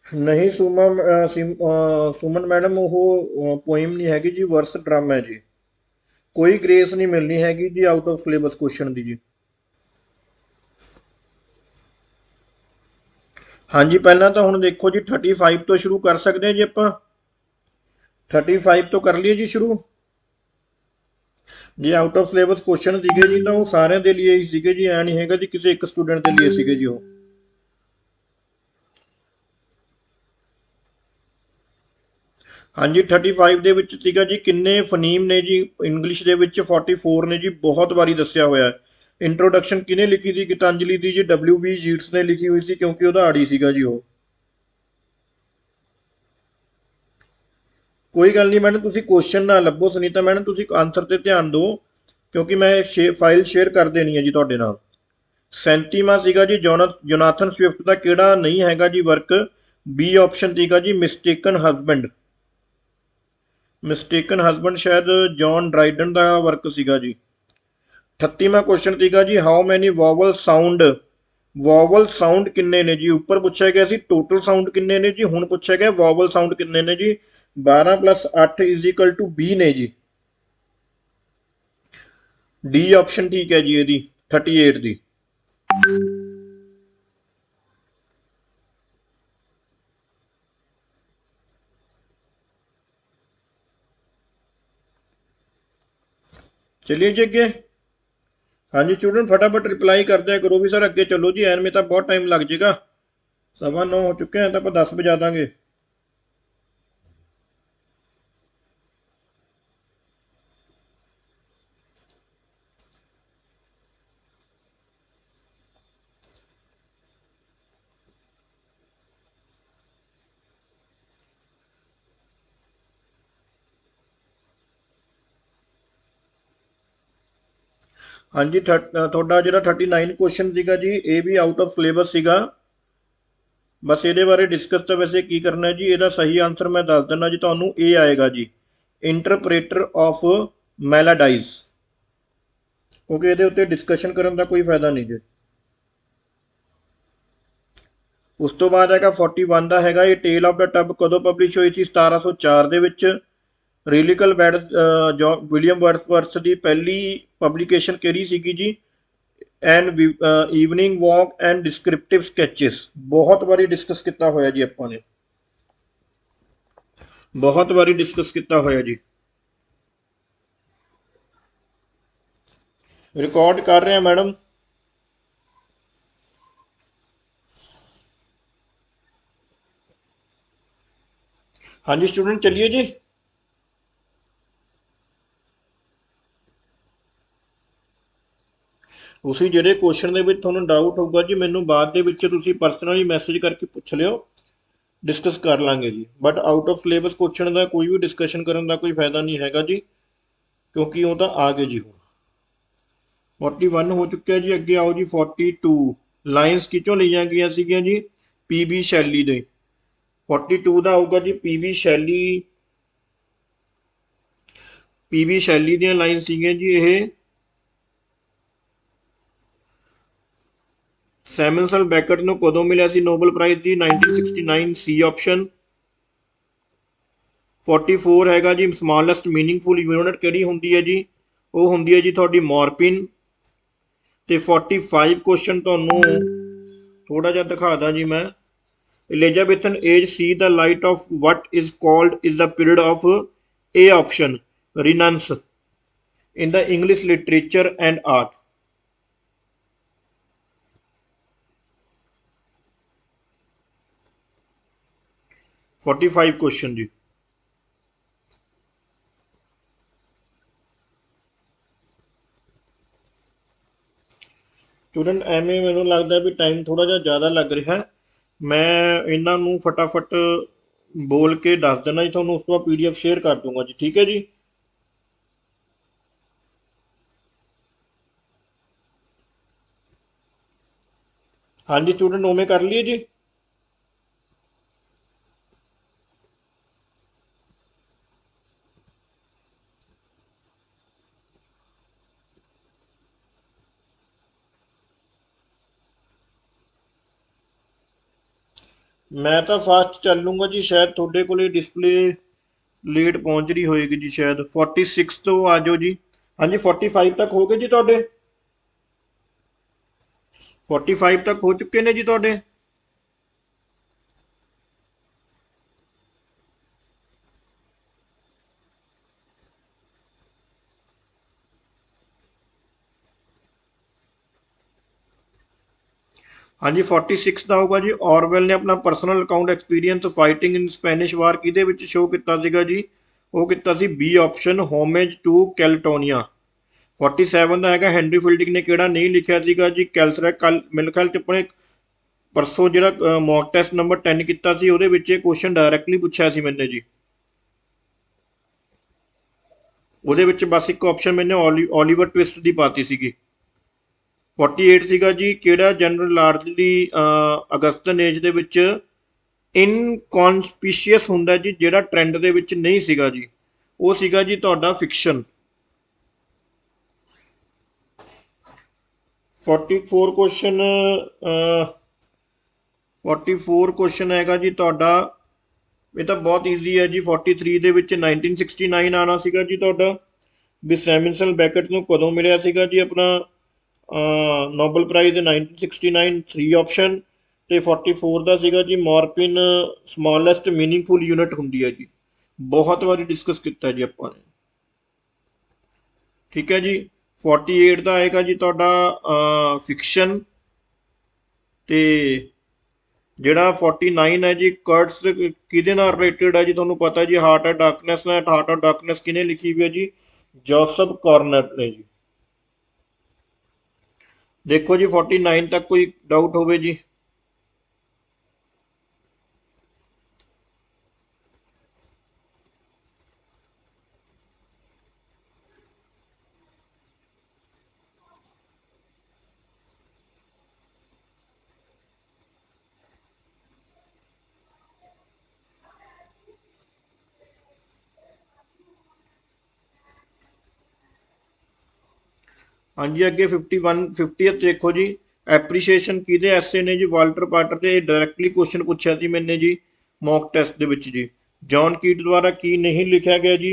ਨਹੀਂ ਸੁਮਨ ਮੈਡਮ ਉਹ ਪੋਇਮ ਨਹੀਂ ਹੈਗੀ ਜੀ, ਵਰਸ ਡਰਾਮਾ ਹੈ ਜੀ। ਕੋਈ ਗ੍ਰੇਸ ਨਹੀਂ ਮਿਲਣੀ ਹੈਗੀ ਜੀ ਆਊਟ ਆਫ ਸਿਲੇਬਸ ਕੁਐਸਚਨ ਦੀ ਜੀ। ਹਾਂਜੀ ਪਹਿਲਾਂ ਤਾਂ ਹੁਣ ਦੇਖੋ ਜੀ 35 ਤੋਂ ਸ਼ੁਰੂ ਕਰ ਸਕਦੇ ਹਾਂ ਜੀ ਆਪਾਂ। 35 ਤੋਂ ਕਰ ਲਈਏ ਜੀ ਸ਼ੁਰੂ। ਜੇ ਆਊਟ ਆਫ ਸਿਲੇਬਸ ਕੁਐਸਚਨ ਸੀਗੇ ਜੀ ਤਾਂ ਉਹ ਸਾਰਿਆਂ ਦੇ ਲਈ ਹੀ ਸੀਗੇ ਜੀ, ਐ ਨਹੀਂ ਹੈਗਾ ਜੀ ਕਿਸੇ ਇੱਕ ਸਟੂਡੈਂਟ ਦੇ ਲਈ ਸੀਗੇ ਜੀ ਉਹ। ਹਾਂਜੀ 35 ਦੇ ਵਿੱਚ ਸੀਗਾ ਜੀ ਕਿੰਨੇ ਫਨੀਮ ਨੇ ਜੀ ਇੰਗਲਿਸ਼ ਦੇ ਵਿੱਚ 44 ਨੇ ਜੀ, ਬਹੁਤ ਵਾਰੀ ਦੱਸਿਆ ਹੋਇਆ ਹੈ। ਇੰਟਰੋਡਕਸ਼ਨ ਕਿਹਨੇ ਲਿਖੀ ਸੀ ਗੀਤਾਂਜਲੀ ਦੀ ਜੀ, WV ਜੀਟਸ ਨੇ ਲਿਖੀ ਹੋਈ ਸੀ ਕਿਉਂਕਿ ਉਹਦਾ ਆੜੀ ਸੀਗਾ ਜੀ ਉਹ। ਕੋਈ ਗੱਲ ਨਹੀਂ ਮੈਡਮ, ਤੁਸੀਂ ਕੁਐਸਚਨ ਨਾ ਲੱਭੋ ਸੁਨੀਤਾ ਮੈਡਮ, ਤੁਸੀਂ ਆਨਸਰ ਤੇ ਧਿਆਨ ਦਿਓ ਕਿਉਂਕਿ ਮੈਂ ਫਾਈਲ ਸ਼ੇਅਰ ਕਰ ਦੇਣੀ ਹੈ ਜੀ ਤੁਹਾਡੇ ਨਾਲ। 37ਵਾਂ ਸੀਗਾ ਜੀ ਜੋਨਾਥਨ ਸਵਿਫਟ ਦਾ ਕਿਹੜਾ ਨਹੀਂ ਹੈਗਾ ਜੀ ਵਰਕ। ਬੀ ਆਪਸ਼ਨ ਸੀਗਾ ਜੀ ਮਿਸਟੇਕਨ ਹਸਬੈਂਡ। ਮਿਸਟੇਕਨ ਹਸਬੈਂਡ ਸ਼ਾਇਦ ਜੌਨ ਡਰਾਈਡਨ ਦਾ ਵਰਕ ਸੀਗਾ ਜੀ। 38ਵਾਂ ਕੁਐਸਚਨ ਸੀਗਾ ਜੀ how many vowel sound. Vowel sound ਕਿੰਨੇ ਨੇ ਜੀ, ਉੱਪਰ ਪੁੱਛਿਆ ਗਿਆ ਸੀ ਟੋਟਲ ਸਾਊਂਡ ਕਿੰਨੇ ਨੇ ਜੀ, ਹੁਣ ਪੁੱਛਿਆ ਗਿਆ ਵੋਵਲ ਸਾਊਂਡ ਕਿੰਨੇ ਨੇ ਜੀ। 12 + 8 = 20 ਨੇ ਜੀ। ਡੀ ਆਪਸ਼ਨ ਠੀਕ ਹੈ ਜੀ ਇਹਦੀ 38 ਦੀ। चलिए जी अगे। हाँ जी स्टूडेंट फटाफट रिप्लाई कर दिया करो भी सर, अगे चलो जी, एन में तो बहुत टाइम लग जाएगा। 9:15 हो चुके हैं तो आप 10 बजा देंगे। हाँ जी थोड़ा जो 39 क्वेश्चन ਸੀਗਾ जी ये भी आउट ऑफ सिलेबस ਸੀਗਾ। बस ये बारे डिस्कस तो वैसे की करना है जी, ਇਹਦਾ सही आंसर मैं दस दिना जी ਤੁਹਾਨੂੰ, ਇਹ आएगा जी इंटरप्रेटर ऑफ मैलाडाइज, क्योंकि ਇਹਦੇ ਉੱਤੇ डिस्कशन ਕਰਨ ਦਾ ਕੋਈ ਫਾਇਦਾ नहीं जी। ਉਸ ਤੋਂ ਬਾਅਦ ਹੈਗਾ 41 ਦਾ ਹੈਗਾ ਇਹ ਟੇਲ ਆਫ ਦਾ ਟਬ ਕਦੋਂ ਪਬਲਿਸ਼ ਹੋਈ ਸੀ, 1704 ਦੇ ਵਿੱਚ। ਰੀਲੀਕਲ ਬੈਡ ਵਿਲੀਅਮ ਵਰਡਸਵਰਥ ਦੀ ਪਹਿਲੀ ਪਬਲੀਕੇਸ਼ਨ ਕਿਹੜੀ ਸੀਗੀ ਜੀ, and evening walk and descriptive sketches. ਬਹੁਤ ਵਾਰੀ ਡਿਸਕਸ ਕੀਤਾ ਹੋਇਆ ਜੀ ਆਪਾਂ ਨੇ, ਬਹੁਤ ਵਾਰੀ ਡਿਸਕਸ ਕੀਤਾ ਹੋਇਆ ਜੀ। ਰਿਕਾਰਡ ਕਰ ਰਹੇ ਹਾਂ ਮੈਡਮ। हाँ जी स्टूडेंट चलिए जी। ਤੁਸੀਂ ਜਿਹੜੇ ਕੁਐਸਚਨ ਦੇ ਵਿੱਚ ਤੁਹਾਨੂੰ ਡਾਊਟ ਹੋਊਗਾ ਜੀ ਮੈਨੂੰ ਬਾਅਦ ਦੇ ਵਿੱਚ ਤੁਸੀਂ ਪਰਸਨਲੀ ਮੈਸੇਜ ਕਰਕੇ ਪੁੱਛ ਲਿਓ, ਡਿਸਕਸ ਕਰ ਲਾਂਗੇ ਜੀ। But out of syllabus question ਦਾ ਕੋਈ ਵੀ ਡਿਸਕਸ਼ਨ ਕਰਨ ਦਾ ਕੋਈ ਫਾਇਦਾ ਨਹੀਂ ਹੈਗਾ ਜੀ, ਕਿਉਂਕਿ ਉਹ ਤਾਂ ਆ ਗਏ ਜੀ। ਹੁਣ 41 ਹੋ ਚੁੱਕਿਆ ਜੀ, ਅੱਗੇ ਆਓ ਜੀ 42। ਲਾਈਨਸ ਕਿਚੋਂ ਲਈਆਂ ਗਈਆਂ ਸੀਗੀਆਂ ਜੀ, ਪੀਬੀ ਸ਼ੈਲੀ ਦੇ। 42 ਦਾ ਆਊਗਾ ਜੀ ਪੀਬੀ ਸ਼ੈਲੀ, ਪੀਬੀ ਸ਼ੈਲੀ ਦੀਆਂ ਲਾਈਨ ਸੀਗੀਆਂ ਜੀ ਇਹ। ਸੈਮੂਅਲ ਬੈਕਟ ਨੂੰ ਕਦੋਂ ਮਿਲਿਆ ਸੀ ਨੋਬਲ ਪ੍ਰਾਈਜ਼ ਜੀ, 1969, ਸੀ ਆਪਸ਼ਨ। 44 ਹੈਗਾ ਜੀ ਸਮਾਲੈਸਟ ਮੀਨਿੰਗਫੁਲ ਯੂਨਿਟ ਕਿਹੜੀ ਹੁੰਦੀ ਹੈ ਜੀ, ਉਹ ਹੁੰਦੀ ਹੈ ਜੀ ਤੁਹਾਡੀ ਮੋਰਪਿਨ। ਤੇ 45 ਕੁਐਸਚਨ ਤੁਹਾਨੂੰ ਥੋੜਾ ਜਿਹਾ ਦਿਖਾਦਾ ਜੀ ਮੈਂ। Elizabethan age see the light of what is called is the period of A option Renaissance in the English literature and art। 45 question जी। स्टूडेंट ਐਵੇਂ ਮੈਨੂੰ ਲੱਗਦਾ ਵੀ ਟਾਈਮ ਥੋੜਾ ਜਿਹਾ ਜ਼ਿਆਦਾ ਲੱਗ ਰਿਹਾ, ਮੈਂ ਇਹਨਾਂ ਨੂੰ ਫਟਾਫਟ ਬੋਲ ਕੇ ਦੱਸ ਦੇਣਾ ਜੀ ਤੁਹਾਨੂੰ, ਉਸ ਤੋਂ ਬਾਅਦ PDF ਸ਼ੇਅਰ ਕਰ ਦੂੰਗਾ ਜੀ, ਠੀਕ ਹੈ ਜੀ। ਹਾਂਜੀ ਸਟੂਡੈਂਟ ਉਵੇਂ ਕਰ ਲਈਏ ਜੀ। ਮੈਂ ਤਾਂ ਫਾਸਟ ਚੱਲ ਲੂੰਗਾ ਜੀ, ਸ਼ਾਇਦ ਤੁਹਾਡੇ ਕੋਲੇ ਡਿਸਪਲੇ ਲੇਟ ਪਹੁੰਚ ਰਹੀ ਹੋਏਗੀ ਜੀ ਸ਼ਾਇਦ। 46 ਤੋਂ ਆ ਜਾਓ ਜੀ। ਹਾਂਜੀ 45 ਤੱਕ ਹੋ ਗਏ ਜੀ ਤੁਹਾਡੇ, 45 ਤੱਕ ਹੋ ਚੁੱਕੇ ਨੇ ਜੀ ਤੁਹਾਡੇ। हाँ जी 46 ਦਾ ਹੋਊਗਾ ਜੀ। ਔਰਵੈਲ ਨੇ ਆਪਣਾ ਪਰਸਨਲ ਅਕਾਊਂਟ ਐਕਸਪੀਰੀਅੰਸ ਫਾਈਟਿੰਗ ਇਨ ਸਪੈਨਿਸ਼ ਵਾਰ ਕਿਹਦੇ ਵਿੱਚ ਸ਼ੋਅ ਕੀਤਾ ਸੀਗਾ ਜੀ? ਉਹ ਕੀਤਾ ਸੀ ਬੀ ਆਪਸ਼ਨ, ਹੋਮੇਜ ਟੂ ਕੈਲਟੋਨੀਆ। 47 ਦਾ ਹੈਗਾ ਹੈਨਰੀ ਫੀਲਡਿੰਗ ਨੇ ਕਿਹੜਾ ਨਹੀਂ ਲਿਖਿਆ ਸੀਗਾ ਜੀ? ਕੈਲਸਰੈਕ। ਕੱਲ ਮੇਰੇ ਖਿਆਲ 'ਚ ਆਪਣੇ ਪਰਸੋਂ ਜਿਹੜਾ ਮੌਕ ਟੈਸਟ ਨੰਬਰ 10 ਕੀਤਾ ਸੀ ਉਹਦੇ ਵਿੱਚ ਇਹ ਕੁਐਸਚਨ ਡਾਇਰੈਕਟਲੀ ਪੁੱਛਿਆ ਸੀ ਮੈਨੇ ਜੀ। ਉਹਦੇ ਵਿੱਚ ਬਸ ਇੱਕ ਆਪਸ਼ਨ ਮੈਨੇ ਓਲੀਵਰ ਟਵਿਸਟ ਦੀ ਪਾਤੀ ਸੀਗੀ। 48 ਸੀਗਾ ਜੀ ਕਿਹੜਾ ਜਨਰਲ ਲਾਰਜਲੀ ਅਗਸਤਨ ਏਜ ਦੇ ਵਿੱਚ ਇਨਕੌਨਸਪੀਸ਼ੀਅਸ ਹੁੰਦਾ ਜੀ, ਜਿਹੜਾ ਟ੍ਰੈਂਡ ਦੇ ਵਿੱਚ ਨਹੀਂ ਸੀਗਾ ਜੀ? ਉਹ ਸੀਗਾ ਜੀ ਤੁਹਾਡਾ ਫਿਕਸ਼ਨ। 44 ਕੁਐਸਚਨ 44 ਕੁਐਸਚਨ ਹੈਗਾ ਜੀ ਤੁਹਾਡਾ, ਇਹ ਤਾਂ ਬਹੁਤ ਈਜ਼ੀ ਹੈ ਜੀ। 43 ਦੇ ਵਿੱਚ 1969 ਆਉਣਾ ਸੀਗਾ ਜੀ ਤੁਹਾਡਾ, ਵੀ ਸੈਮਿਸਨ ਬੈਕਟ ਨੂੰ ਕਦੋਂ ਮਿਲਿਆ ਸੀਗਾ ਜੀ ਆਪਣਾ ਨੋਬਲ ਪ੍ਰਾਈਜ਼ 1969? 3 ਆਪਸ਼ਨ। ਤੇ 44 ਦਾ ਸੀਗਾ ਜੀ ਮੋਰਫਿਨ ਸਮਾਲੈਸਟ ਮੀਨਿੰਗਫੁਲ ਯੂਨਿਟ ਹੁੰਦੀ ਹੈ ਜੀ, ਬਹੁਤ ਵਾਰੀ ਡਿਸਕਸ ਕੀਤਾ ਜੀ ਆਪਾਂ ਨੇ। ਠੀਕ ਹੈ ਜੀ। 48 ਦਾ ਆਏਗਾ ਜੀ ਤੁਹਾਡਾ ਫਿਕਸ਼ਨ। ਤੇ ਜਿਹੜਾ 49 ਹੈ ਜੀ ਕਰਟਸ ਕਿਹਦੇ ਨਾਲ ਰਿਲੇਟਡ ਹੈ ਜੀ? ਤੁਹਾਨੂੰ ਪਤਾ ਜੀ ਹਾਰਟ ਆਫ ਡਾਰਕਨੈਸ ਨਾਲ। ਹਾਰਟ ਆਫ ਡਾਰਕਨੈਸ ਕਿਹਨੇ ਲਿਖੀ ਹੋਈ ਹੈ ਜੀ? ਜੋਸਫ ਕਾਰਨਰ ਨੇ ਜੀ। ਦੇਖੋ ਜੀ 49 ਤੱਕ ਕੋਈ ਡਾਊਟ ਹੋਵੇ ਜੀ? ਹਾਂਜੀ ਅੱਗੇ 51 50th ਦੇਖੋ ਜੀ। ਐਪਰੀਸ਼ੀਏਸ਼ਨ ਕਿਹਦੇ ਐਸੇ ਨੇ ਜੀ? ਵਾਲਟਰ ਪਾਟਰ ਤੇ ਡਾਇਰੈਕਟਲੀ ਕੁਐਸਚਨ ਪੁੱਛਿਆ ਸੀ ਮੈਨੇ ਜੀ ਮੌਕ ਟੈਸਟ ਦੇ ਵਿੱਚ ਜੀ। ਜੌਨ ਕੀਟ ਦੁਆਰਾ ਕੀ ਨਹੀਂ ਲਿਖਿਆ ਗਿਆ ਜੀ?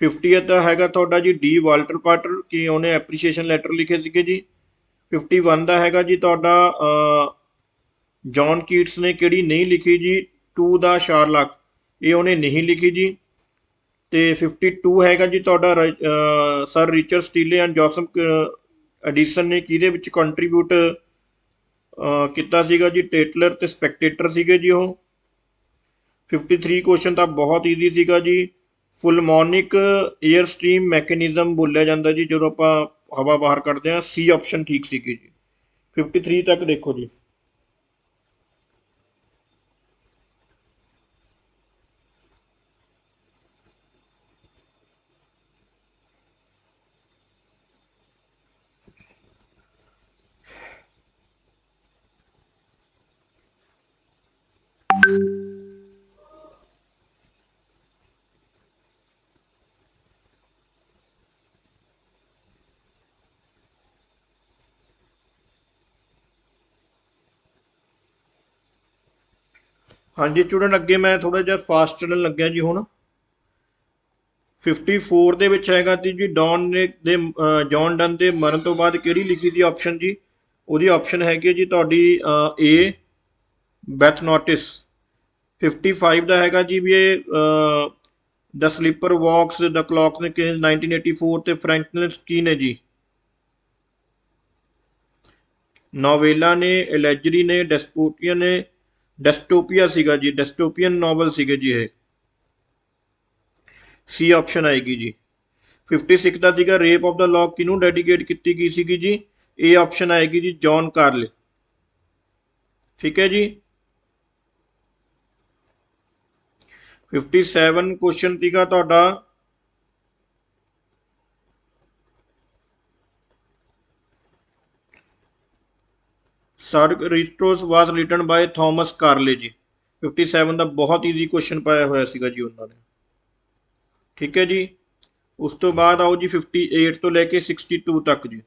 50th ਦਾ ਹੈਗਾ ਤੁਹਾਡਾ ਜੀ ਡੀ ਵਾਲਟਰ ਪਾਟਰ, ਕਿ ਉਹਨੇ ਐਪਰੀਸ਼ੀਏਸ਼ਨ ਲੈਟਰ ਲਿਖੇ ਸੀਗੇ ਜੀ। 51 ਦਾ ਹੈਗਾ ਜੀ ਤੁਹਾਡਾ ਜੌਨ ਕੀਟਸ ਨੇ ਕਿਹੜੀ ਨਹੀਂ ਲਿਖੀ ਜੀ? ਟੂ ਦਾ ਸ਼ਾਰਲਕ, ਇਹ ਉਹਨੇ ਨਹੀਂ ਲਿਖੀ ਜੀ। ਤੇ 52 ਹੈਗਾ ਜੀ ਤੁਹਾਡਾ sir Richard Steele and Joseph Addison ਨੇ ਕਿਹਦੇ ਵਿੱਚ ਕੰਟਰੀਬਿਊਟ ਕੀਤਾ ਸੀਗਾ ਜੀ? ਟੇਟਲਰ ਤੇ ਸਪੈਕਟੇਟਰ ਸੀਗੇ ਜੀ ਉਹ। 53 ਕੁਐਸਚਨ ਤਾਂ ਬਹੁਤ ਈਜ਼ੀ ਸੀਗਾ ਜੀ। ਫੁਲਮੋਨਿਕ ਏਅਰ ਸਟ੍ਰੀਮ ਮੈਕੈਨਿਜ਼ਮ ਬੋਲਿਆ ਜਾਂਦਾ ਜੀ ਜਦੋਂ ਆਪਾਂ ਹਵਾ ਬਾਹਰ ਕੱਢਦੇ ਹਾਂ। ਸੀ ਆਪਸ਼ਨ ਠੀਕ ਸੀਗੀ ਜੀ। 53 ਤੱਕ ਦੇਖੋ ਜੀ। ਹਾਂਜੀ ਸਟੂਡੈਂਟ ਅੱਗੇ ਮੈਂ ਥੋੜਾ ਜਿਹਾ ਫਾਸਟ ਚੱਲਣ ਲੱਗਿਆ ਜੀ ਹੁਣ। 54 ਦੇ ਵਿੱਚ ਹੈਗਾ ਜੀ ਡੌਨ ਨੇ ਦੇ ਜੌਨ ਡਨ ਦੇ ਮਰਨ ਤੋਂ ਬਾਅਦ ਕਿਹੜੀ ਲਿਖੀ ਸੀ ਆਪਸ਼ਨ ਜੀ? ਉਹਦੀ ਆਪਸ਼ਨ ਹੈਗੀ ਜੀ ਤੁਹਾਡੀ ਏ ਬੈਥ ਨੋਟਿਸ। 55 ਦਾ ਹੈਗਾ ਜੀ ਵੀ ਇਹ ਦ ਸਲੀਪਰ ਵਾਕਸ ਦ ਕਲੌਕ ਨੇ 1984 ਤੇ ਫਰੈਂਕਲਿਨ ਕੀ ਨੇ ਜੀ? ਨੋਵੇਲਾ ਨੇ, ਐਲੈਜਰੀ ਨੇ, ਡੈਸਪੋਟੀਆ ਨੇ। ਡੈਸਟੋਪੀਆ ਸੀਗਾ ਜੀ, ਡੈਸਟੋਪੀਅਨ ਨੋਵਲ ਸੀਗੇ ਜੀ ਇਹ। ਸੀ ਆਪਸ਼ਨ ਆਏਗੀ ਜੀ। 56 ਦਾ ਸੀਗਾ ਰੇਪ ਆਫ ਦ ਲੌਕ ਕਿਹਨੂੰ ਡੈਡੀਕੇਟ ਕੀਤੀ ਗਈ ਸੀਗੀ ਜੀ? ਇਹ ਆਪਸ਼ਨ ਆਏਗੀ ਜੀ ਜੌਨ ਕਾਰਲੇ। ਠੀਕ ਹੈ ਜੀ। 57 ਕੁਐਸਚਨ ਸੀਗਾ ਤੁਹਾਡਾ ਸਾਰਕ ਰਿਸਟੋਸ ਵਾਸ ਰਿਟਨ ਬਾਏ ਥਾਮਸ ਕਾਰਲੇ ਜੀ। 57 ਦਾ ਬਹੁਤ ਈਜ਼ੀ ਕੁਐਸਚਨ ਪਾਇਆ ਹੋਇਆ ਸੀਗਾ ਜੀ ਉਹਨਾਂ ਨੇ। ਠੀਕ ਹੈ ਜੀ। ਉਸ ਤੋਂ ਬਾਅਦ ਆਓ ਜੀ 58 ਤੋਂ ਲੈ ਕੇ 62 ਤੱਕ ਜੀ।